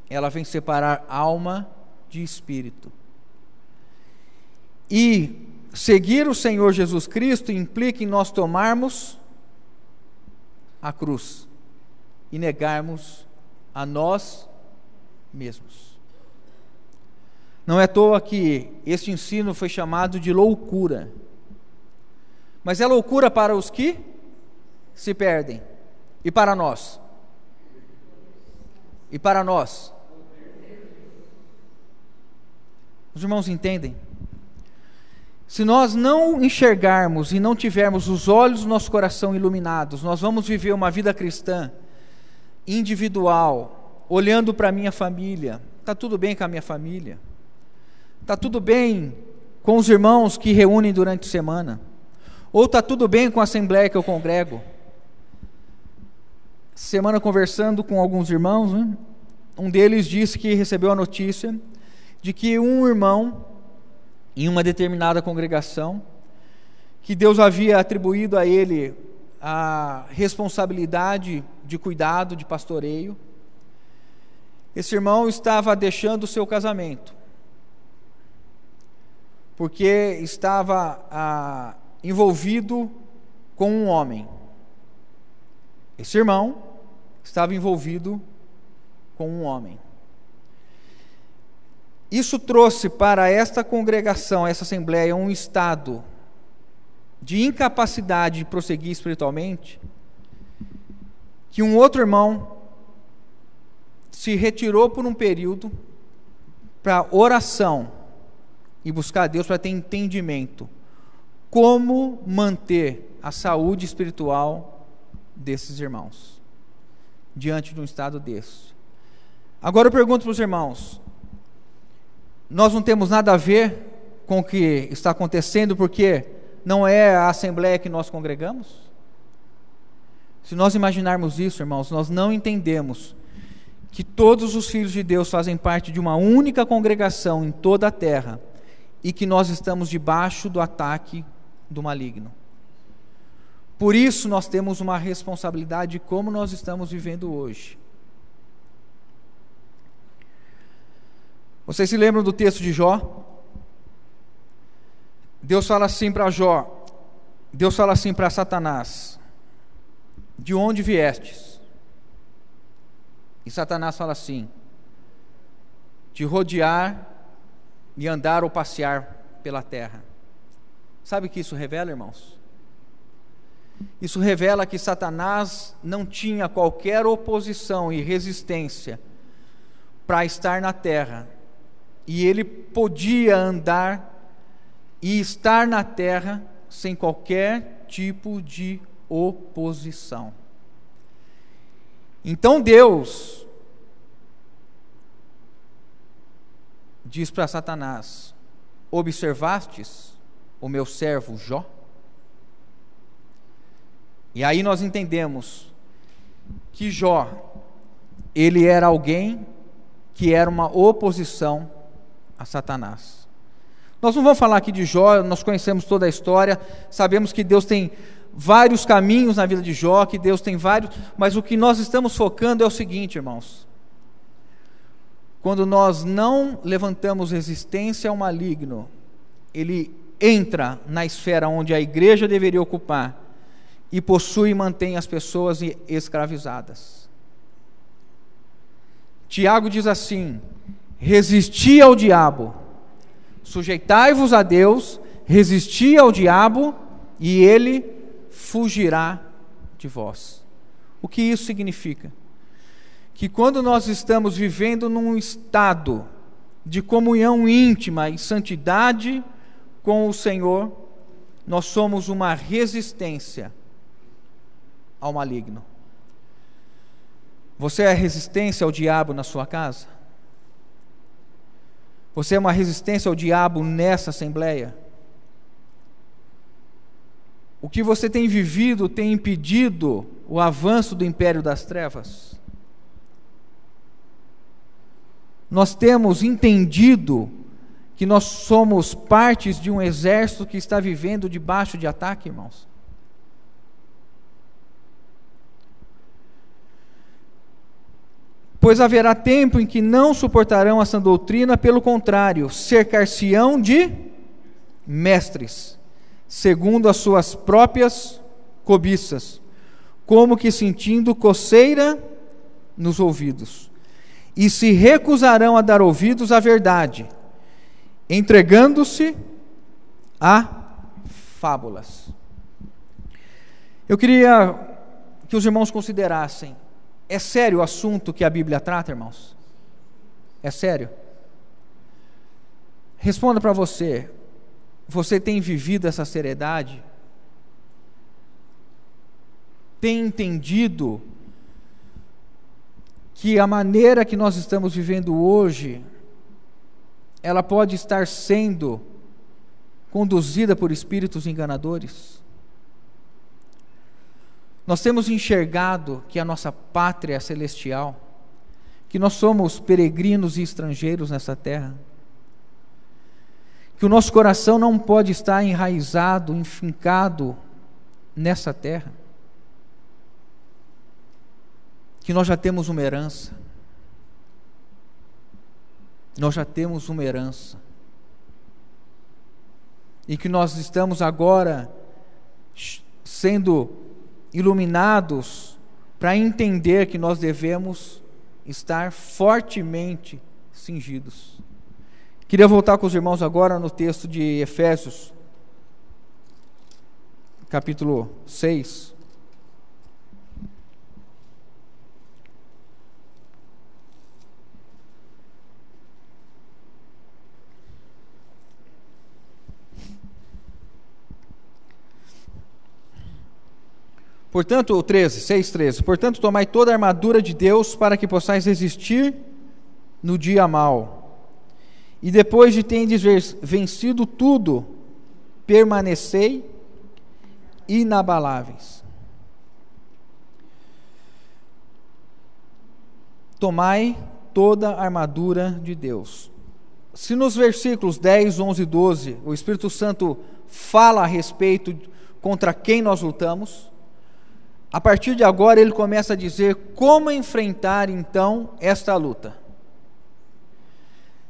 Ela vem separar alma de espírito. E seguir o Senhor Jesus Cristo implica em nós tomarmos a cruz e negarmos a nós mesmos. Não é à toa que este ensino foi chamado de loucura. Mas é loucura para os que se perdem. E para nós? E para nós? Os irmãos entendem? Se nós não enxergarmos e não tivermos os olhos do nosso coração iluminados, nós vamos viver uma vida cristã individual, olhando para a minha família. Está tudo bem com a minha família? Está tudo bem com os irmãos que reúnem durante a semana? Ou está tudo bem com a assembleia que eu congrego? Semana conversando com alguns irmãos, né? Um deles disse que recebeu a notícia de que um irmão, em uma determinada congregação, que Deus havia atribuído a ele a responsabilidade de cuidado, de pastoreio, esse irmão estava deixando o seu casamento, porque estava envolvido com um homem. Esse irmão estava envolvido com um homem. Isso trouxe para esta congregação, essa assembleia, um estado de incapacidade de prosseguir espiritualmente, que um outro irmão se retirou por um período para oração e buscar a Deus para ter entendimento como manter a saúde espiritual desses irmãos diante de um estado desse. Agora eu pergunto para os irmãos: nós não temos nada a ver com o que está acontecendo porque não é a assembleia que nós congregamos? Se nós imaginarmos isso, irmãos, nós não entendemos que todos os filhos de Deus fazem parte de uma única congregação em toda a terra e que nós estamos debaixo do ataque do maligno. Por isso nós temos uma responsabilidade de como nós estamos vivendo hoje. Vocês se lembram do texto de Jó? Deus fala assim para Jó, Deus fala assim para Satanás: de onde viestes? E Satanás fala assim: de rodear e andar ou passear pela terra. Sabe o que isso revela, irmãos? Isso revela que Satanás não tinha qualquer oposição e resistência para estar na terra, e ele podia andar e estar na terra sem qualquer tipo de oposição. Então Deus diz para Satanás: observastes o meu servo Jó? E aí nós entendemos que Jó, ele era alguém que era uma oposição a Satanás. Nós não vamos falar aqui de Jó, nós conhecemos toda a história, sabemos que Deus tem vários caminhos na vida de Jó, que Deus tem vários, mas o que nós estamos focando é o seguinte, irmãos: quando nós não levantamos resistência ao maligno, ele entra na esfera onde a igreja deveria ocupar e possui e mantém as pessoas escravizadas. Tiago diz assim: resisti ao diabo, sujeitai-vos a Deus, resisti ao diabo e ele fugirá de vós. O que isso significa? Que quando nós estamos vivendo num estado de comunhão íntima e santidade com o Senhor, nós somos uma resistência ao maligno. Você é resistência ao diabo na sua casa? Você é uma resistência ao diabo nessa assembleia? O que você tem vivido tem impedido o avanço do império das trevas? Nós temos entendido que nós somos partes de um exército que está vivendo debaixo de ataque, irmãos? Pois haverá tempo em que não suportarão a sã doutrina, pelo contrário, cercar-se-ão de mestres, segundo as suas próprias cobiças, como que sentindo coceira nos ouvidos, e se recusarão a dar ouvidos à verdade, entregando-se a fábulas. Eu queria que os irmãos considerassem: é sério o assunto que a Bíblia trata, irmãos? É sério? Responda para você: você tem vivido essa seriedade? Tem entendido que a maneira que nós estamos vivendo hoje, ela pode estar sendo conduzida por espíritos enganadores? Nós temos enxergado que a nossa pátria é celestial, que nós somos peregrinos e estrangeiros nessa terra, que o nosso coração não pode estar enraizado, enfincado nessa terra, que nós já temos uma herança, e que nós estamos agora sendo iluminados para entender que nós devemos estar fortemente cingidos. Queria voltar com os irmãos agora no texto de Efésios, capítulo 6. Portanto, 6:13, portanto, tomai toda a armadura de Deus para que possais resistir no dia mau. E depois de tendes vencido tudo, permanecei inabaláveis. Tomai toda a armadura de Deus. Se nos versículos 10, 11 e 12, o Espírito Santo fala a respeito contra quem nós lutamos, a partir de agora ele começa a dizer como enfrentar então esta luta.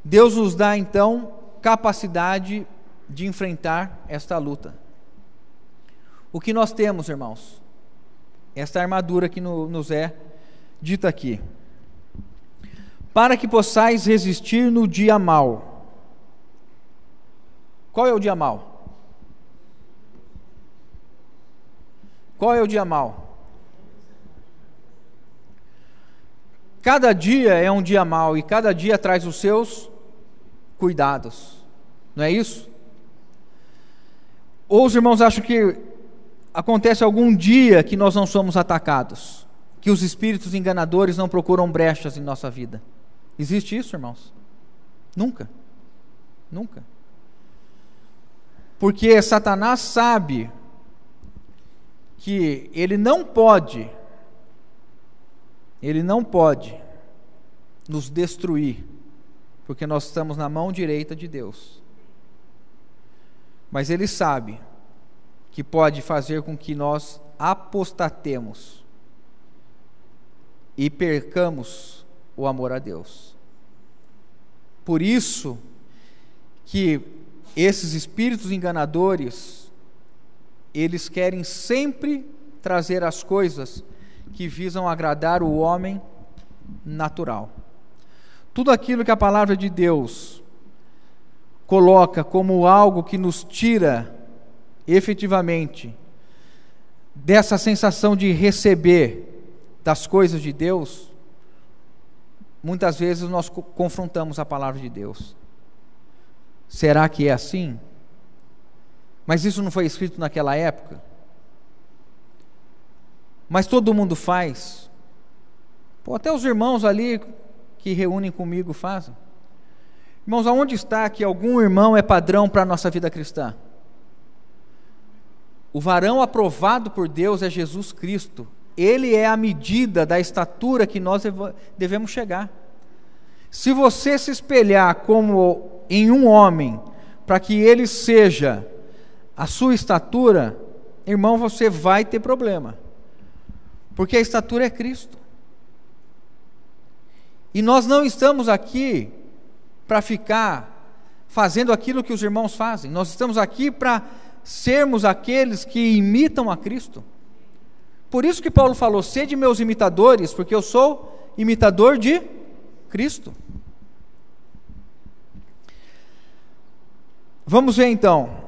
Deus nos dá então capacidade de enfrentar esta luta. O que nós temos, irmãos? Esta armadura que nos é dita aqui: para que possais resistir no dia mau. Qual é o dia mau? Qual é o dia mau? Cada dia é um dia mau e cada dia traz os seus cuidados, não é isso? Ou os irmãos acham que acontece algum dia que nós não somos atacados, que os espíritos enganadores não procuram brechas em nossa vida? Existe isso, irmãos? Nunca. Nunca. Porque Satanás sabe que ele não pode nos destruir, porque nós estamos na mão direita de Deus. Mas ele sabe que pode fazer com que nós apostatemos e percamos o amor a Deus. Por isso que esses espíritos enganadores, eles querem sempre trazer as coisas que visam agradar o homem natural. Tudo aquilo que a palavra de Deus coloca como algo que nos tira efetivamente dessa sensação de receber das coisas de Deus, muitas vezes nós confrontamos a palavra de Deus. Será que é assim? Mas isso não foi escrito naquela época? Mas todo mundo faz. Pô, até os irmãos ali que reúnem comigo fazem. Irmãos, aonde está que algum irmão é padrão para a nossa vida cristã? O varão aprovado por Deus é Jesus Cristo. Ele é a medida da estatura que nós devemos chegar. Se você se espelhar como em um homem, para que ele seja a sua estatura, irmão, você vai ter problema. Porque a estatura é Cristo. E nós não estamos aqui para ficar fazendo aquilo que os irmãos fazem. Nós estamos aqui para sermos aqueles que imitam a Cristo. Por isso que Paulo falou: sede meus imitadores, porque eu sou imitador de Cristo. Vamos ver então.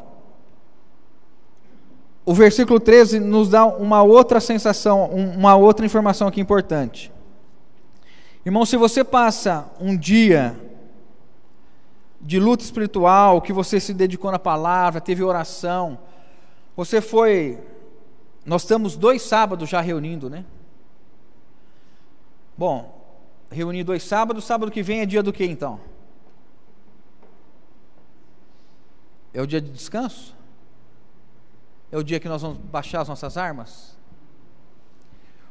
O versículo 13 nos dá uma outra sensação, uma outra informação aqui importante. Irmão, se você passa um dia de luta espiritual, que você se dedicou na palavra, teve oração, nós estamos 2 sábados já reunindo, né? Bom, reunir 2 sábados, sábado que vem é dia do que então? É o dia de descanso? É o dia que nós vamos baixar as nossas armas?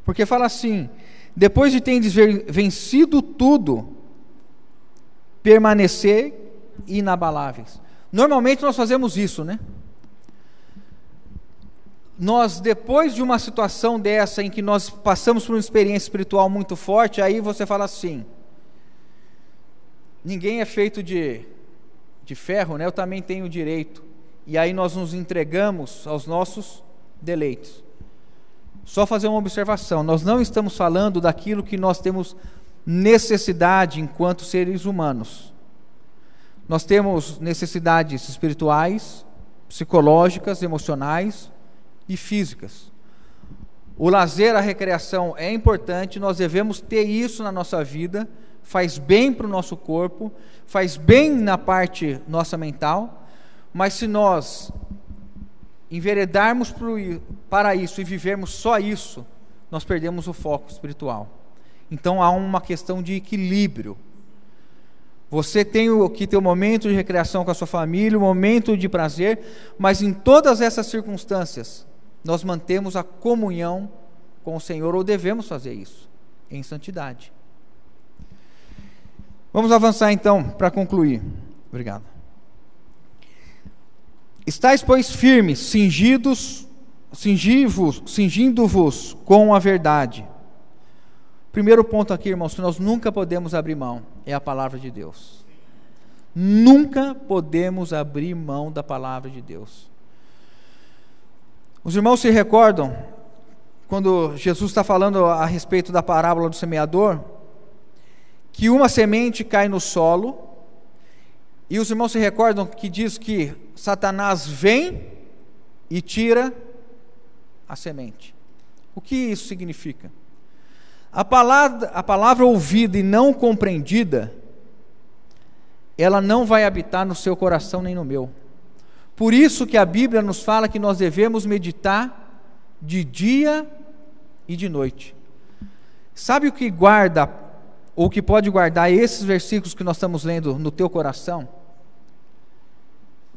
Porque fala assim: depois de tendes vencido tudo, permanecer inabaláveis. Normalmente nós fazemos isso, né? Nós, depois de uma situação dessa, em que nós passamos por uma experiência espiritual muito forte, aí você fala assim: ninguém é feito de ferro, né? Eu também tenho direito. E aí nós nos entregamos aos nossos deleites. Só fazer uma observação: nós não estamos falando daquilo que nós temos necessidade enquanto seres humanos. Nós temos necessidades espirituais, psicológicas, emocionais e físicas. O lazer, a recreação é importante, nós devemos ter isso na nossa vida, faz bem para o nosso corpo, faz bem na parte nossa mental, mas se nós enveredarmos para isso e vivermos só isso, nós perdemos o foco espiritual. Então há uma questão de equilíbrio. Você tem que ter um momento de recreação com a sua família, um momento de prazer, mas em todas essas circunstâncias, nós mantemos a comunhão com o Senhor, ou devemos fazer isso, em santidade. Vamos avançar então, para concluir. Obrigado. Estais, pois, firmes, cingindo-vos com a verdade. Primeiro ponto aqui, irmãos, que nós nunca podemos abrir mão, é a palavra de Deus. Nunca podemos abrir mão da palavra de Deus. Os irmãos se recordam, quando Jesus está falando a respeito da parábola do semeador, que uma semente cai no solo, e os irmãos se recordam que diz que Satanás vem e tira a semente. O que isso significa? A palavra ouvida e não compreendida, ela não vai habitar no seu coração nem no meu. Por isso que a Bíblia nos fala que nós devemos meditar de dia e de noite. Sabe o que guarda, ou que pode guardar esses versículos que nós estamos lendo no teu coração?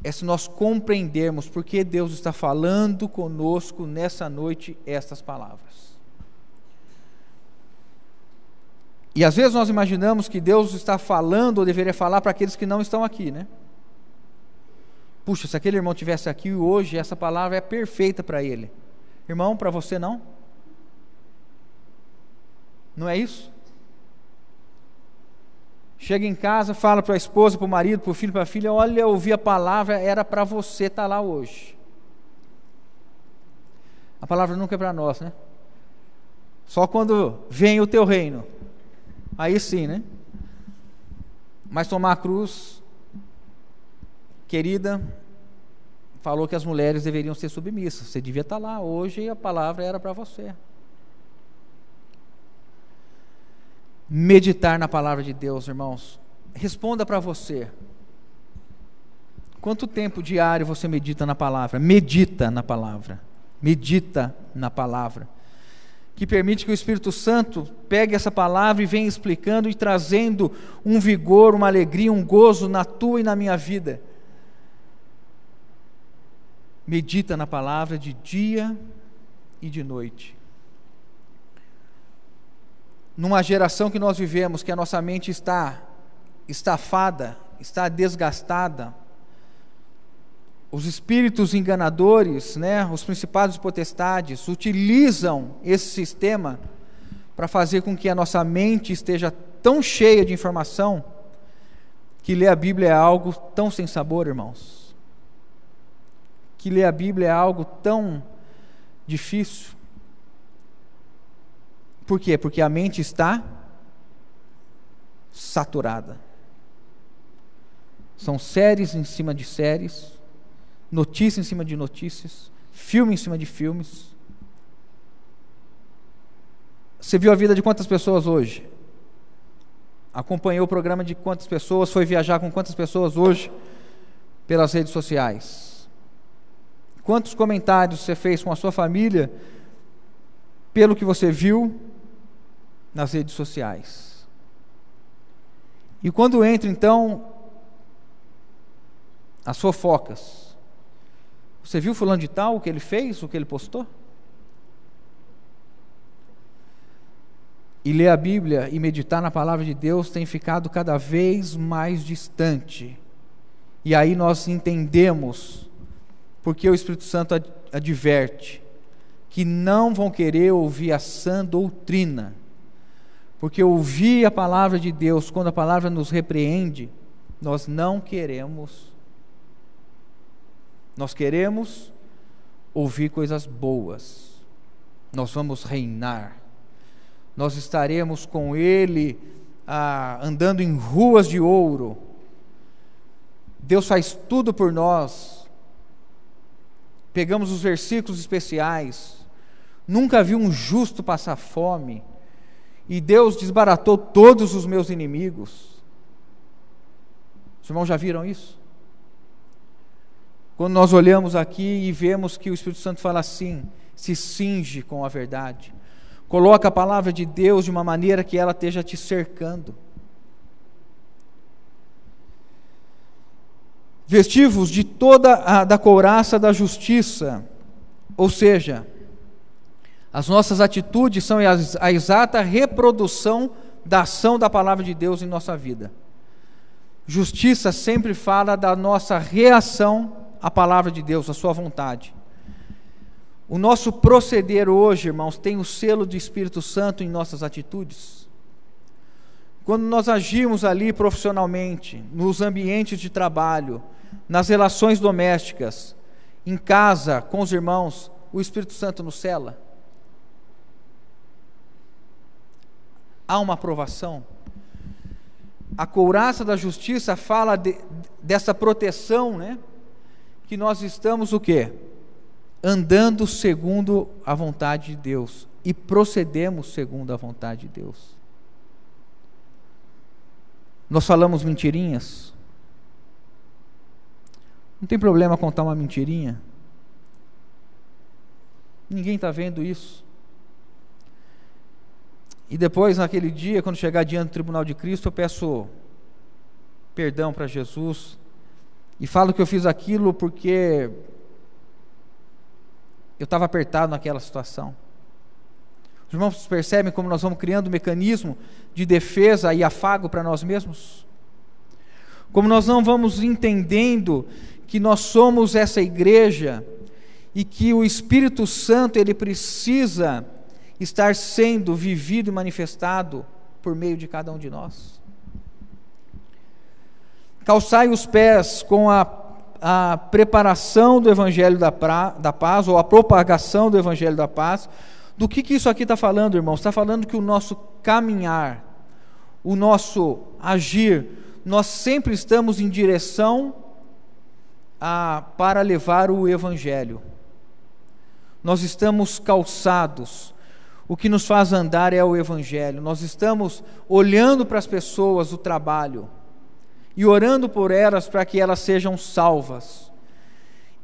É se nós compreendermos porque Deus está falando conosco nessa noite estas palavras. E às vezes nós imaginamos que Deus está falando, ou deveria falar para aqueles que não estão aqui, né? Puxa, se aquele irmão estivesse aqui hoje, essa palavra é perfeita para ele. Irmão, para você não? Não é isso? Chega em casa, fala para a esposa, para o marido, para o filho, para a filha: olha, eu ouvi a palavra, era para você estar lá hoje. A palavra nunca é para nós, né? Só quando vem o teu reino, aí sim, né? Mas tomar a cruz, querida, falou que as mulheres deveriam ser submissas. Você devia estar lá hoje e a palavra era para você. Meditar na palavra de Deus, irmãos. Responda para você: quanto tempo diário você medita na palavra? Medita na palavra. Medita na palavra. Que permite que o Espírito Santo pegue essa palavra e venha explicando e trazendo um vigor, uma alegria, um gozo na tua e na minha vida. Medita na palavra de dia e de noite. Numa geração que nós vivemos, que a nossa mente está estafada, está desgastada, os espíritos enganadores, né, os principados e potestades, utilizam esse sistema para fazer com que a nossa mente esteja tão cheia de informação, que ler a Bíblia é algo tão sem sabor, irmãos. Que ler a Bíblia é algo tão difícil. Por quê? Porque a mente está saturada. São séries em cima de séries, notícia em cima de notícias, filme em cima de filmes. Você viu a vida de quantas pessoas hoje? Acompanhou o programa de quantas pessoas? Foi viajar com quantas pessoas hoje pelas redes sociais? Quantos comentários você fez com a sua família pelo que você viu nas redes sociais? E quando entra então as fofocas, você viu fulano de tal, o que ele fez, o que ele postou? E ler a Bíblia e meditar na palavra de Deus tem ficado cada vez mais distante. E aí nós entendemos porque o Espírito Santo adverte que não vão querer ouvir a sã doutrina, porque ouvir a palavra de Deus, quando a palavra nos repreende, nós não queremos. Nós queremos ouvir coisas boas. Nós vamos reinar. Nós estaremos com Ele andando em ruas de ouro. Deus faz tudo por nós. Pegamos os versículos especiais. Nunca vi um justo passar fome, e Deus desbaratou todos os meus inimigos. Os irmãos já viram isso? Quando nós olhamos aqui e vemos que o Espírito Santo fala assim: se cinge com a verdade, coloca a palavra de Deus de uma maneira que ela esteja te cercando. Vestivos de toda da couraça da justiça, ou seja, as nossas atitudes são a exata reprodução da ação da palavra de Deus em nossa vida. Justiça sempre fala da nossa reação à palavra de Deus, à sua vontade. O nosso proceder hoje, irmãos, tem o selo do Espírito Santo em nossas atitudes. Quando nós agimos ali profissionalmente, nos ambientes de trabalho, nas relações domésticas, em casa, com os irmãos, o Espírito Santo nos cela. Há uma aprovação. A couraça da justiça fala dessa proteção, né? Que nós estamos o quê? Andando segundo a vontade de Deus e procedemos segundo a vontade de Deus. Nós falamos mentirinhas? Não tem problema contar uma mentirinha. Ninguém está vendo isso. E depois, naquele dia, quando chegar diante do tribunal de Cristo, eu peço perdão para Jesus e falo que eu fiz aquilo porque eu estava apertado naquela situação. Os irmãos percebem como nós vamos criando um mecanismo de defesa e afago para nós mesmos? Como nós não vamos entendendo que nós somos essa igreja e que o Espírito Santo ele precisa estar sendo vivido e manifestado por meio de cada um de nós. Calçai os pés com a preparação do Evangelho da paz, ou a propagação do Evangelho da paz. Do que isso aqui está falando, irmãos? Está falando que o nosso caminhar, o nosso agir, nós sempre estamos em direção para levar o Evangelho. Nós estamos calçados. O que nos faz andar é o Evangelho. Nós estamos olhando para as pessoas do trabalho e orando por elas para que elas sejam salvas.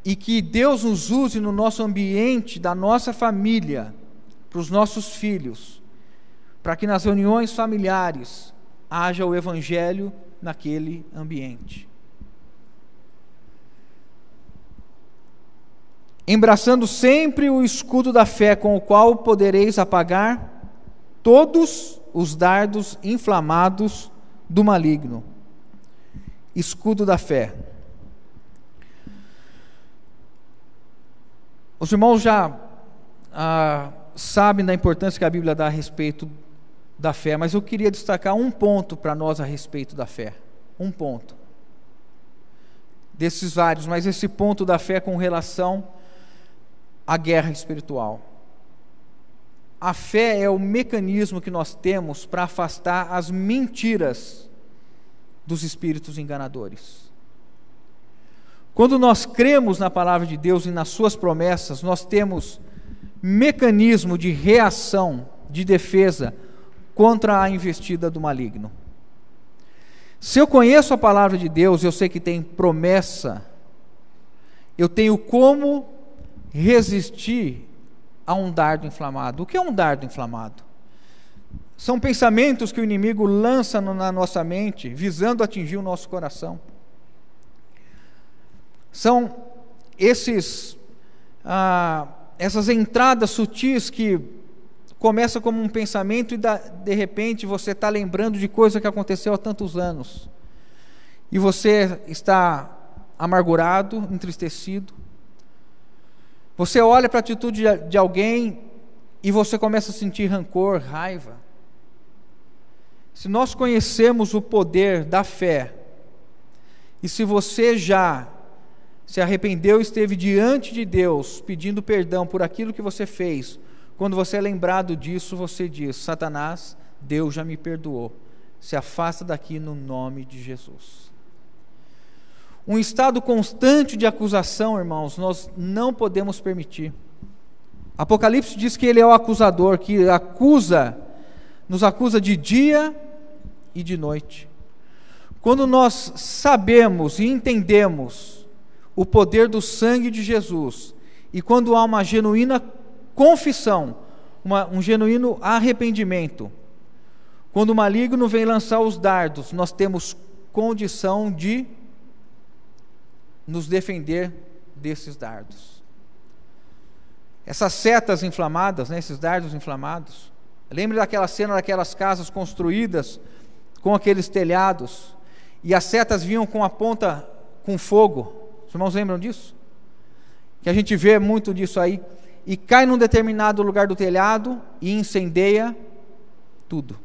E que Deus nos use no nosso ambiente, da nossa família, para os nossos filhos, para que nas reuniões familiares haja o Evangelho naquele ambiente. Embraçando sempre o escudo da fé, com o qual podereis apagar todos os dardos inflamados do maligno. Escudo da fé. Os irmãos já sabem da importância que a Bíblia dá a respeito da fé, mas eu queria destacar um ponto para nós a respeito da fé. Um ponto. Desses vários, mas esse ponto da fé com relação à guerra espiritual. A fé é o mecanismo que nós temos para afastar as mentiras dos espíritos enganadores. Quando nós cremos na palavra de Deus e nas suas promessas, nós temos mecanismo de reação, de defesa contra a investida do maligno. Se eu conheço a palavra de Deus, eu sei que tem promessa, eu tenho como resistir a um dardo inflamado. O que é um dardo inflamado? São pensamentos que o inimigo lança na nossa mente, visando atingir o nosso coração. São essas entradas sutis que começam como um pensamento e de repente você está lembrando de coisa que aconteceu há tantos anos. E você está amargurado, entristecido. Você olha para a atitude de alguém e você começa a sentir rancor, raiva. Se nós conhecemos o poder da fé, e se você já se arrependeu e esteve diante de Deus, pedindo perdão por aquilo que você fez, quando você é lembrado disso, você diz: Satanás, Deus já me perdoou, se afasta daqui no nome de Jesus. Um estado constante de acusação, irmãos, nós não podemos permitir. Apocalipse diz que ele é o acusador, que nos acusa de dia e de noite. Quando nós sabemos e entendemos o poder do sangue de Jesus, e quando há uma genuína confissão, um genuíno arrependimento, quando o maligno vem lançar os dardos, nós temos condição de nos defender desses dardos. Essas setas inflamadas, esses dardos inflamados, lembre daquela cena daquelas casas construídas com aqueles telhados, e as setas vinham com a ponta com fogo. Os irmãos lembram disso? Que a gente vê muito disso aí, e cai num determinado lugar do telhado e incendeia tudo.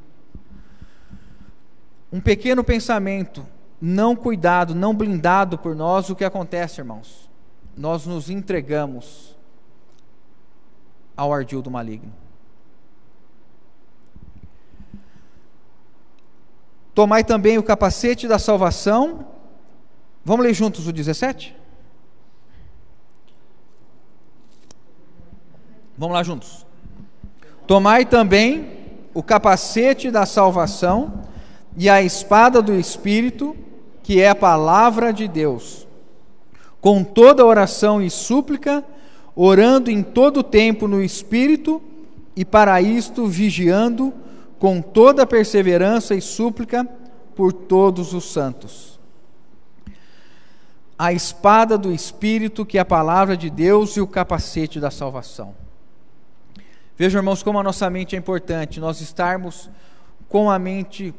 Um pequeno pensamento não cuidado, não blindado por nós, o que acontece, irmãos? Nós nos entregamos ao ardil do maligno. Tomai também o capacete da salvação. Vamos ler juntos o 17? Vamos lá juntos. Tomai também o capacete da salvação e a espada do Espírito, que é a palavra de Deus. com toda oração e súplica, orando em todo tempo no Espírito, e para isto vigiando com toda perseverança e súplica por todos os santos. A espada do Espírito, que é a palavra de Deus, e o capacete da salvação. Vejam, irmãos, como a nossa mente é importante, nós estarmos com a mente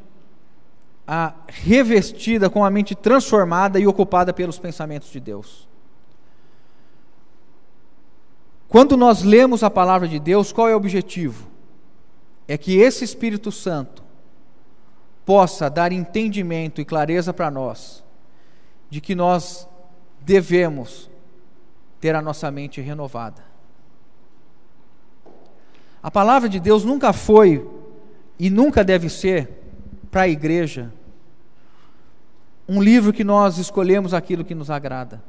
revestida, com a mente transformada e ocupada pelos pensamentos de Deus. Quando nós lemos a palavra de Deus, qual é o objetivo? É que esse Espírito Santo possa dar entendimento e clareza para nós, de que nós devemos ter a nossa mente renovada. A palavra de Deus nunca foi e nunca deve ser para a igreja um livro que nós escolhemos aquilo que nos agrada,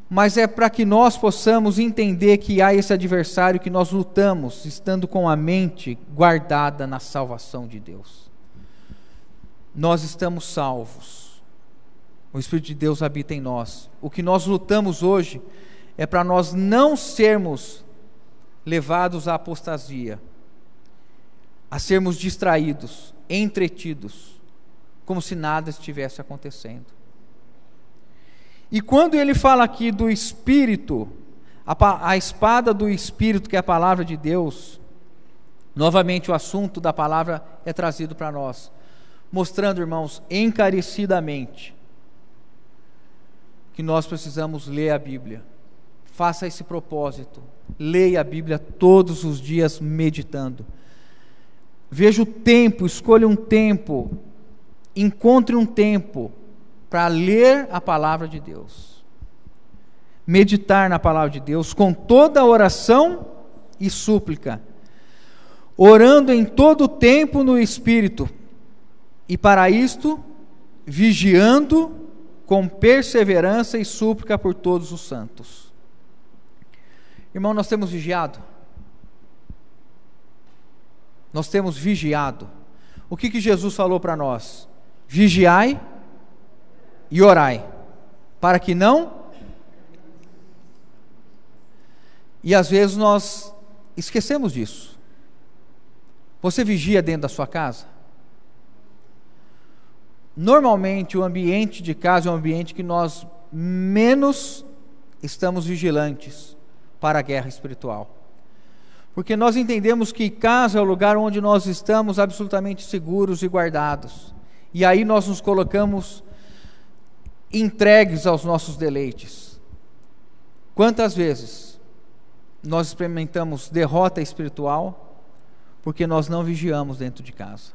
mas é para que nós possamos entender que há esse adversário, que nós lutamos estando com a mente guardada na salvação de Deus. Nós estamos salvos, o Espírito de Deus habita em nós. O que nós lutamos hoje é para nós não sermos levados à apostasia, a sermos distraídos, entretidos, como se nada estivesse acontecendo. E quando ele fala aqui do Espírito, a espada do Espírito, que é a palavra de Deus, novamente o assunto da palavra é trazido para nós, mostrando, irmãos, encarecidamente, que nós precisamos ler a Bíblia. Faça esse propósito, leia a Bíblia todos os dias meditando. Veja o tempo, escolha um tempo, encontre um tempo para ler a palavra de Deus, meditar na palavra de Deus com toda oração e súplica, orando em todo o tempo no Espírito, e para isto vigiando com perseverança e súplica por todos os santos. Irmão, nós temos vigiado? Nós temos vigiado. O que Jesus falou para nós? Vigiai e orai, para que não... E às vezes nós esquecemos disso. Você vigia dentro da sua casa? Normalmente o ambiente de casa é um ambiente que nós menos estamos vigilantes para a guerra espiritual. Porque nós entendemos que casa é o lugar onde nós estamos absolutamente seguros e guardados. E aí nós nos colocamos entregues aos nossos deleites. Quantas vezes nós experimentamos derrota espiritual porque nós não vigiamos dentro de casa?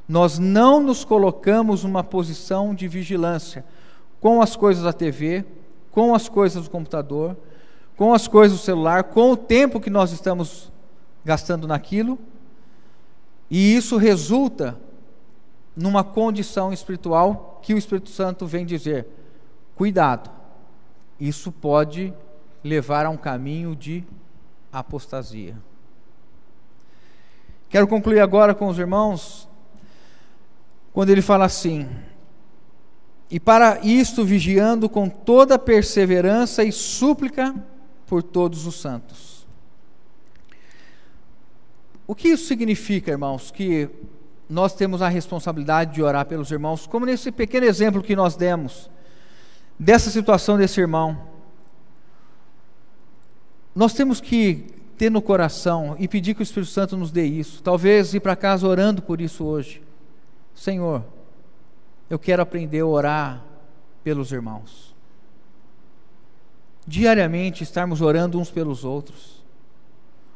Nós não nos colocamos numa posição de vigilância com as coisas da TV, com as coisas do computador, com as coisas do celular, com o tempo que nós estamos gastando naquilo, e isso resulta numa condição espiritual que o Espírito Santo vem dizer: cuidado, isso pode levar a um caminho de apostasia. Quero concluir agora com os irmãos, quando ele fala assim: e para isto vigiando com toda perseverança e súplica por todos os santos. O que isso significa, irmãos? Que nós temos a responsabilidade de orar pelos irmãos, como nesse pequeno exemplo que nós demos, dessa situação desse irmão. Nós temos que ter no coração e pedir que o Espírito Santo nos dê isso, talvez ir para casa orando por isso hoje. Senhor, eu quero aprender a orar pelos irmãos. Diariamente estarmos orando uns pelos outros.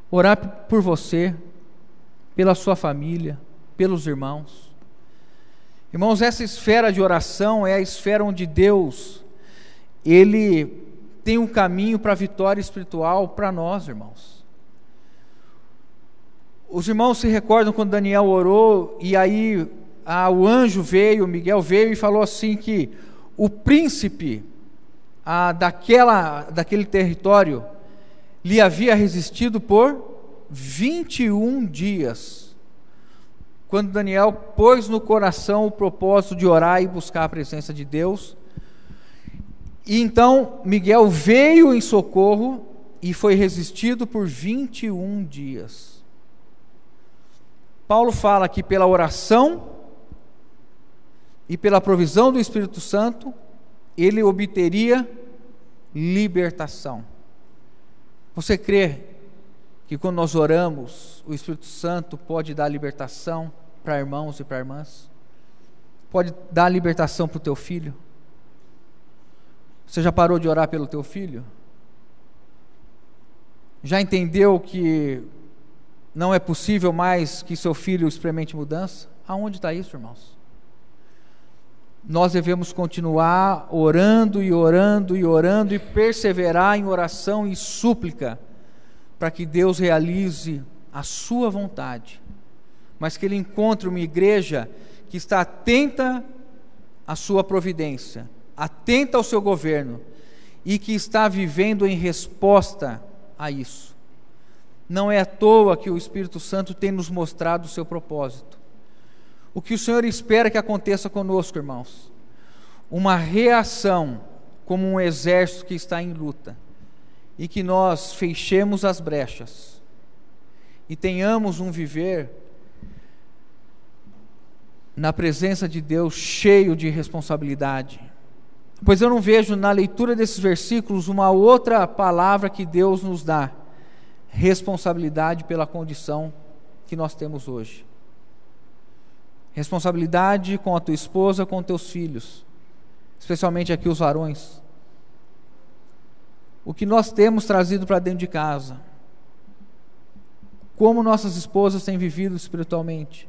Orar por você, pela sua família, pelos irmãos. Irmãos, essa esfera de oração é a esfera onde Deus, Ele tem um caminho para a vitória espiritual para nós, irmãos. Os irmãos se recordam quando Daniel orou, e aí o anjo veio, Miguel veio e falou assim que o príncipe daquele território lhe havia resistido por 21 dias, quando Daniel pôs no coração o propósito de orar e buscar a presença de Deus. E então Miguel veio em socorro e foi resistido por 21 dias. Paulo fala que pela oração e pela provisão do Espírito Santo, ele obteria libertação. Você crê que quando nós oramos, o Espírito Santo pode dar libertação para irmãos e para irmãs? Pode dar libertação para o teu filho? Você já parou de orar pelo teu filho? Já entendeu que não é possível mais que seu filho experimente mudança? Aonde está isso, irmãos? Nós devemos continuar orando e orando e orando e perseverar em oração e súplica para que Deus realize a sua vontade, mas que Ele encontre uma igreja que está atenta à sua providência, atenta ao seu governo e que está vivendo em resposta a isso. Não é à toa que o Espírito Santo tem nos mostrado o seu propósito. O que o Senhor espera que aconteça conosco, irmãos? Uma reação como um exército que está em luta, e que nós fechemos as brechas e tenhamos um viver na presença de Deus cheio de responsabilidade. Pois eu não vejo na leitura desses versículos uma outra palavra que Deus nos dá: responsabilidade pela condição que nós temos hoje. Responsabilidade com a tua esposa, com teus filhos, especialmente aqui os varões. O que nós temos trazido para dentro de casa, como nossas esposas têm vivido espiritualmente,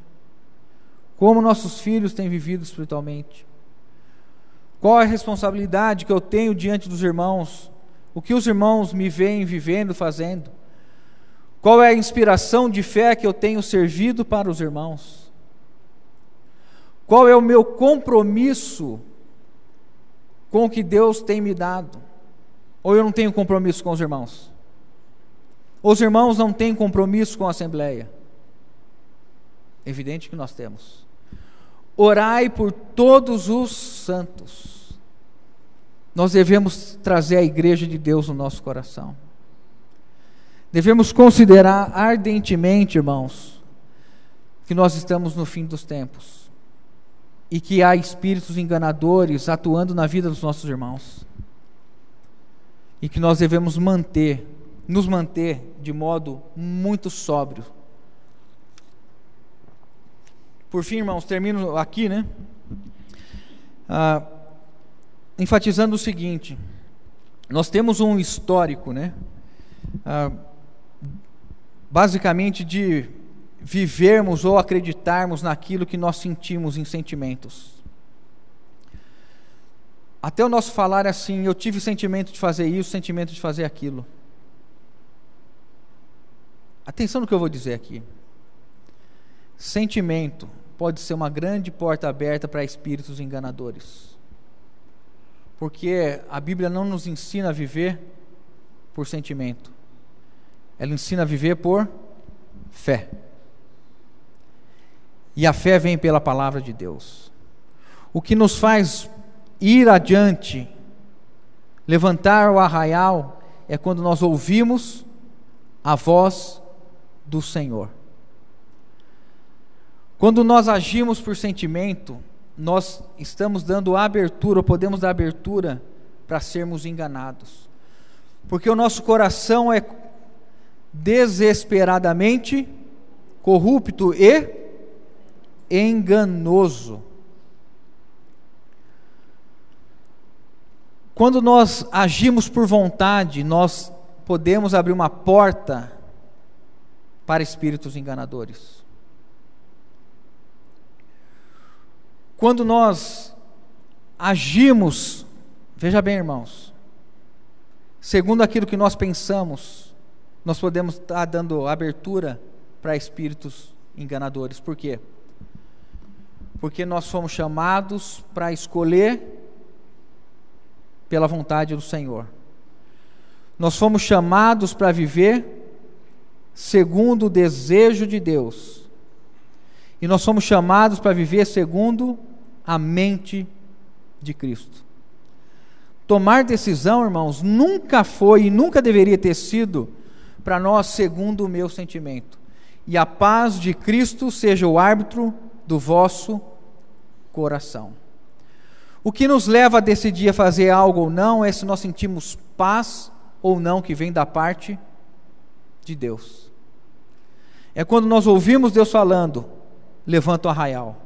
como nossos filhos têm vivido espiritualmente, qual é a responsabilidade que eu tenho diante dos irmãos, o que os irmãos me veem vivendo, fazendo, qual é a inspiração de fé que eu tenho servido para os irmãos, qual é o meu compromisso com o que Deus tem me dado. Ou eu não tenho compromisso com os irmãos? Os irmãos não têm compromisso com a Assembleia? Evidente que nós temos. Orai por todos os santos. Nós devemos trazer a igreja de Deus no nosso coração. Devemos considerar ardentemente, irmãos, que nós estamos no fim dos tempos e que há espíritos enganadores atuando na vida dos nossos irmãos. E que nós devemos nos manter de modo muito sóbrio. Por fim, irmãos, termino aqui, enfatizando o seguinte: nós temos um histórico, basicamente de vivermos ou acreditarmos naquilo que nós sentimos em sentimentos. Até o nosso falar é assim: eu tive sentimento de fazer isso, sentimento de fazer aquilo. Atenção no que eu vou dizer aqui. Sentimento pode ser uma grande porta aberta para espíritos enganadores, porque a Bíblia não nos ensina a viver por sentimento, ela ensina a viver por fé, e a fé vem pela palavra de Deus. O que nos faz ir adiante, levantar o arraial, é quando nós ouvimos a voz do Senhor. Quando nós agimos por sentimento, nós estamos dando abertura, ou podemos dar abertura para sermos enganados, porque o nosso coração é desesperadamente corrupto e enganoso. Quando nós agimos por vontade, nós podemos abrir uma porta para espíritos enganadores. Quando nós agimos, veja bem, irmãos, segundo aquilo que nós pensamos, nós podemos estar dando abertura para espíritos enganadores. Por quê? Porque nós fomos chamados para escolher pela vontade do Senhor. Nós fomos chamados para viver segundo o desejo de Deus. E nós somos chamados para viver segundo a mente de Cristo. tomar decisão, irmãos, nunca foi e nunca deveria ter sido para nós segundo o meu sentimento. E a paz de Cristo seja o árbitro do vosso coração. O que nos leva a decidir a fazer algo ou não é se nós sentimos paz ou não que vem da parte de Deus. É quando nós ouvimos Deus falando, levanta o arraial.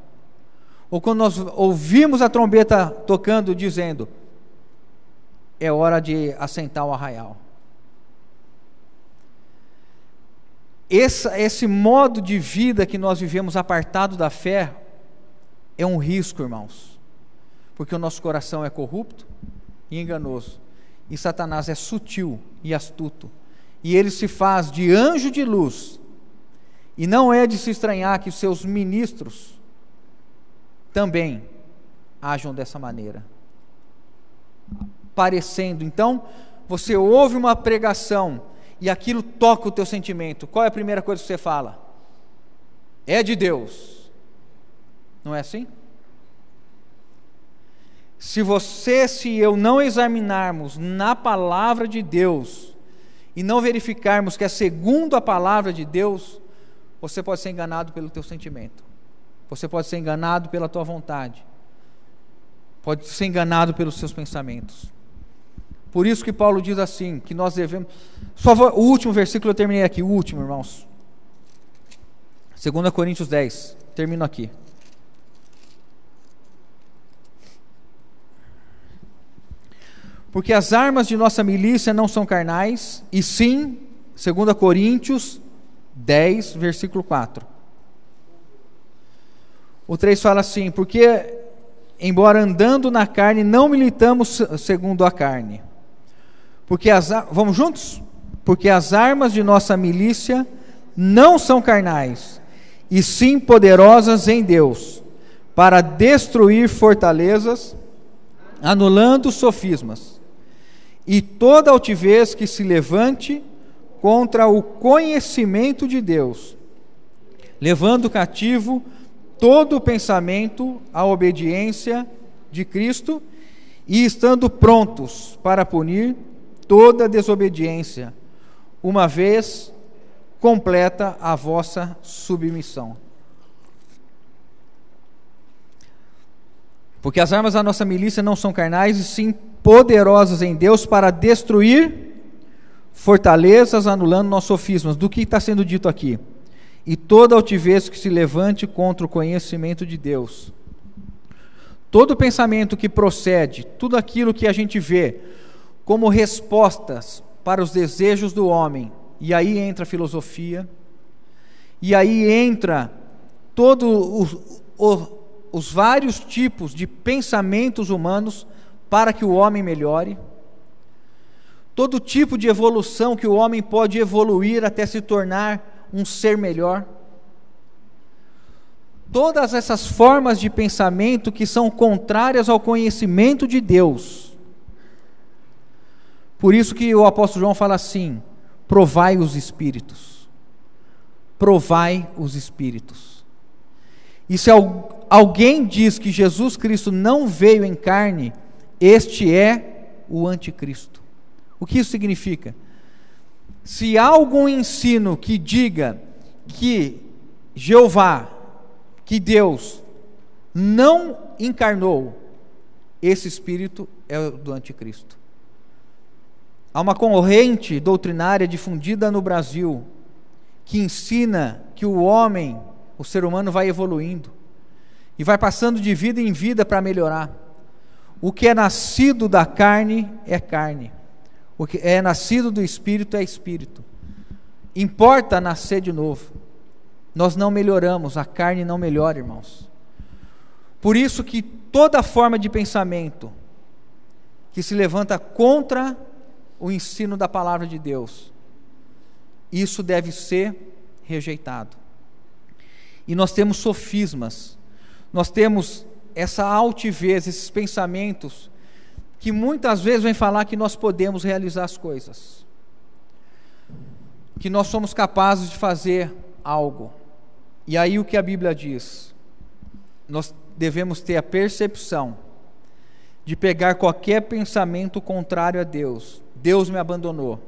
Ou quando nós ouvimos a trombeta tocando, dizendo, é hora de assentar o arraial. Esse modo de vida que nós vivemos apartado da fé é um risco, irmãos, porque o nosso coração é corrupto e enganoso, e Satanás é sutil e astuto, e ele se faz de anjo de luz, e não é de se estranhar que os seus ministros também ajam dessa maneira, parecendo. Então, você ouve uma pregação e aquilo toca o teu sentimento, qual é a primeira coisa que você fala? É de Deus. Não é assim? Se eu não examinarmos na palavra de Deus e não verificarmos que é segundo a palavra de Deus, você pode ser enganado pelo teu sentimento, você pode ser enganado pela tua vontade, pode ser enganado pelos seus pensamentos. Por isso que Paulo diz assim, que nós devemos... o último versículo eu terminei aqui, o último, irmãos. 2 Coríntios 10, termino aqui. Porque as armas de nossa milícia não são carnais, e sim, 2 Coríntios 10, versículo 4. O 3 fala assim, porque, embora andando na carne, não militamos segundo a carne. Vamos juntos? Porque as armas de nossa milícia não são carnais, e sim poderosas em Deus, para destruir fortalezas, anulando sofismas, e toda altivez que se levante contra o conhecimento de Deus, levando cativo todo o pensamento à obediência de Cristo, e estando prontos para punir toda desobediência, uma vez completa a vossa submissão. Porque as armas da nossa milícia não são carnais, e sim poderosas em Deus para destruir fortalezas, anulando nossos sofismas. Do que está sendo dito aqui? E toda altivez que se levante contra o conhecimento de Deus. Todo pensamento que procede, tudo aquilo que a gente vê como respostas para os desejos do homem, e aí entra a filosofia, e aí entra todos os vários tipos de pensamentos humanos para que o homem melhore, todo tipo de evolução que o homem pode evoluir até se tornar um ser melhor, todas essas formas de pensamento que são contrárias ao conhecimento de Deus. Por isso que o apóstolo João fala assim, provai os espíritos, provai os espíritos. E se alguém diz que Jesus Cristo não veio em carne, este é o anticristo. O que isso significa? Se há algum ensino que diga que Jeová, que Deus não encarnou, esse espírito é o do anticristo. Há uma corrente doutrinária difundida no Brasil que ensina que o homem, o ser humano vai evoluindo e vai passando de vida em vida para melhorar. O que é nascido da carne é carne, o que é nascido do espírito é espírito. Importa nascer de novo. Nós não melhoramos, a carne não melhora, irmãos. Por isso que toda forma de pensamento que se levanta contra o ensino da palavra de Deus, isso deve ser rejeitado. E nós temos sofismas, nós temos essa altivez, esses pensamentos, que muitas vezes vêm falar que nós podemos realizar as coisas, que nós somos capazes de fazer algo. E aí o que a Bíblia diz? Nós devemos ter a percepção de pegar qualquer pensamento contrário a Deus. Deus me abandonou.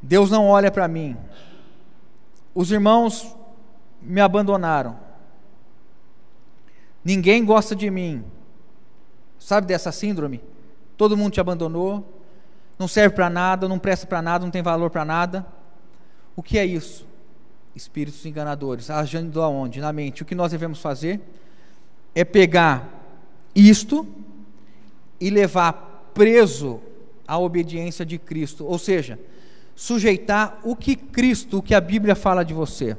Deus não olha para mim. Os irmãos me abandonaram. Ninguém gosta de mim. Sabe dessa síndrome? Todo mundo te abandonou, não serve para nada, não presta para nada, não tem valor para nada. O que é isso? Espíritos enganadores, agindo aonde? Na mente. O que nós devemos fazer é pegar isto e levar preso à obediência de Cristo, ou seja, sujeitar o que Cristo, o que a Bíblia fala de você.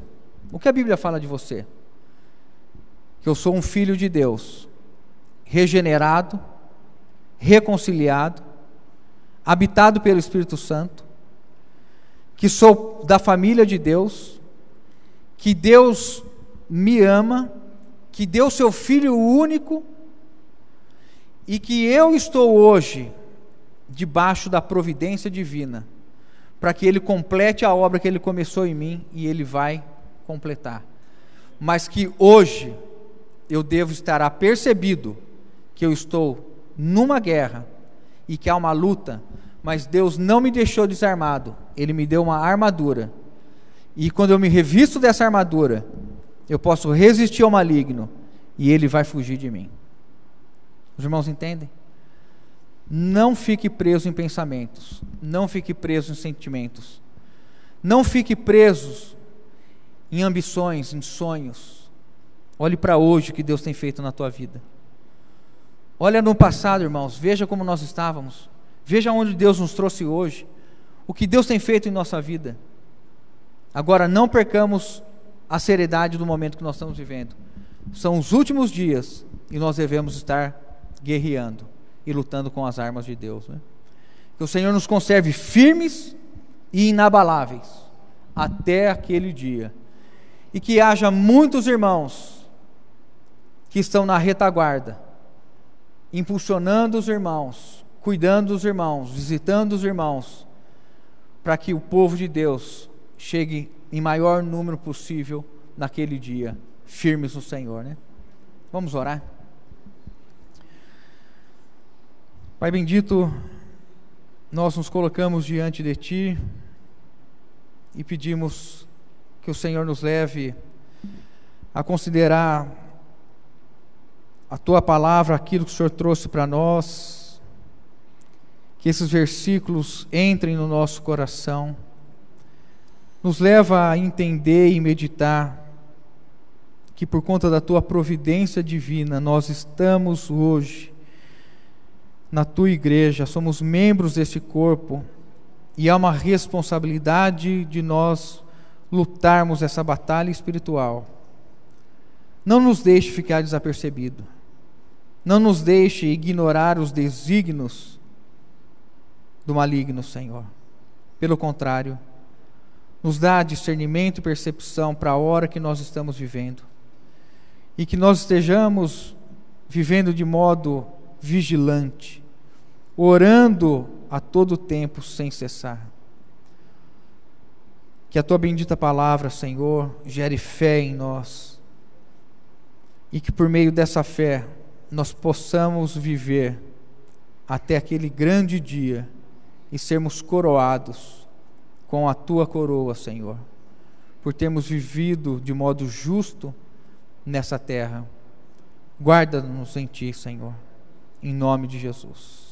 O que a Bíblia fala de você? Que eu sou um filho de Deus, regenerado, reconciliado, habitado pelo Espírito Santo, que sou da família de Deus, que Deus me ama, que deu seu Filho único, e que eu estou hoje debaixo da providência divina, para que Ele complete a obra que Ele começou em mim, e Ele vai completar. Mas que hoje eu devo estar apercebido que eu estou numa guerra e que há uma luta, mas Deus não me deixou desarmado, Ele me deu uma armadura, e quando eu me revisto dessa armadura, eu posso resistir ao maligno, e ele vai fugir de mim. Os irmãos entendem? Não fique preso em pensamentos, não fique preso em sentimentos, não fique preso em ambições, em sonhos. Olhe para hoje o que Deus tem feito na tua vida. Olha no passado, irmãos, veja como nós estávamos, veja onde Deus nos trouxe hoje, o que Deus tem feito em nossa vida. Agora, não percamos a seriedade do momento que nós estamos vivendo. São os últimos dias e nós devemos estar guerreando e lutando com as armas de Deus, né? Que o Senhor nos conserve firmes e inabaláveis até aquele dia, e que haja muitos irmãos que estão na retaguarda, impulsionando os irmãos, cuidando dos irmãos, visitando os irmãos, para que o povo de Deus chegue em maior número possível naquele dia, firmes no Senhor, né? Vamos orar. Pai bendito, nós nos colocamos diante de Ti e pedimos que o Senhor nos leve a considerar a Tua palavra, aquilo que o Senhor trouxe para nós, que esses versículos entrem no nosso coração, nos leva a entender e meditar que por conta da Tua providência divina, nós estamos hoje na Tua igreja, somos membros deste corpo, e há uma responsabilidade de nós lutarmos essa batalha espiritual. Não nos deixe ficar desapercebido, não nos deixe ignorar os desígnios do maligno, Senhor. Pelo contrário, nos dá discernimento e percepção para a hora que nós estamos vivendo, e que nós estejamos vivendo de modo vigilante, orando a todo tempo sem cessar. Que a Tua bendita palavra, Senhor, gere fé em nós, e que por meio dessa fé nós possamos viver até aquele grande dia e sermos coroados com a Tua coroa, Senhor, por termos vivido de modo justo nessa terra. Guarda-nos em Ti, Senhor, em nome de Jesus.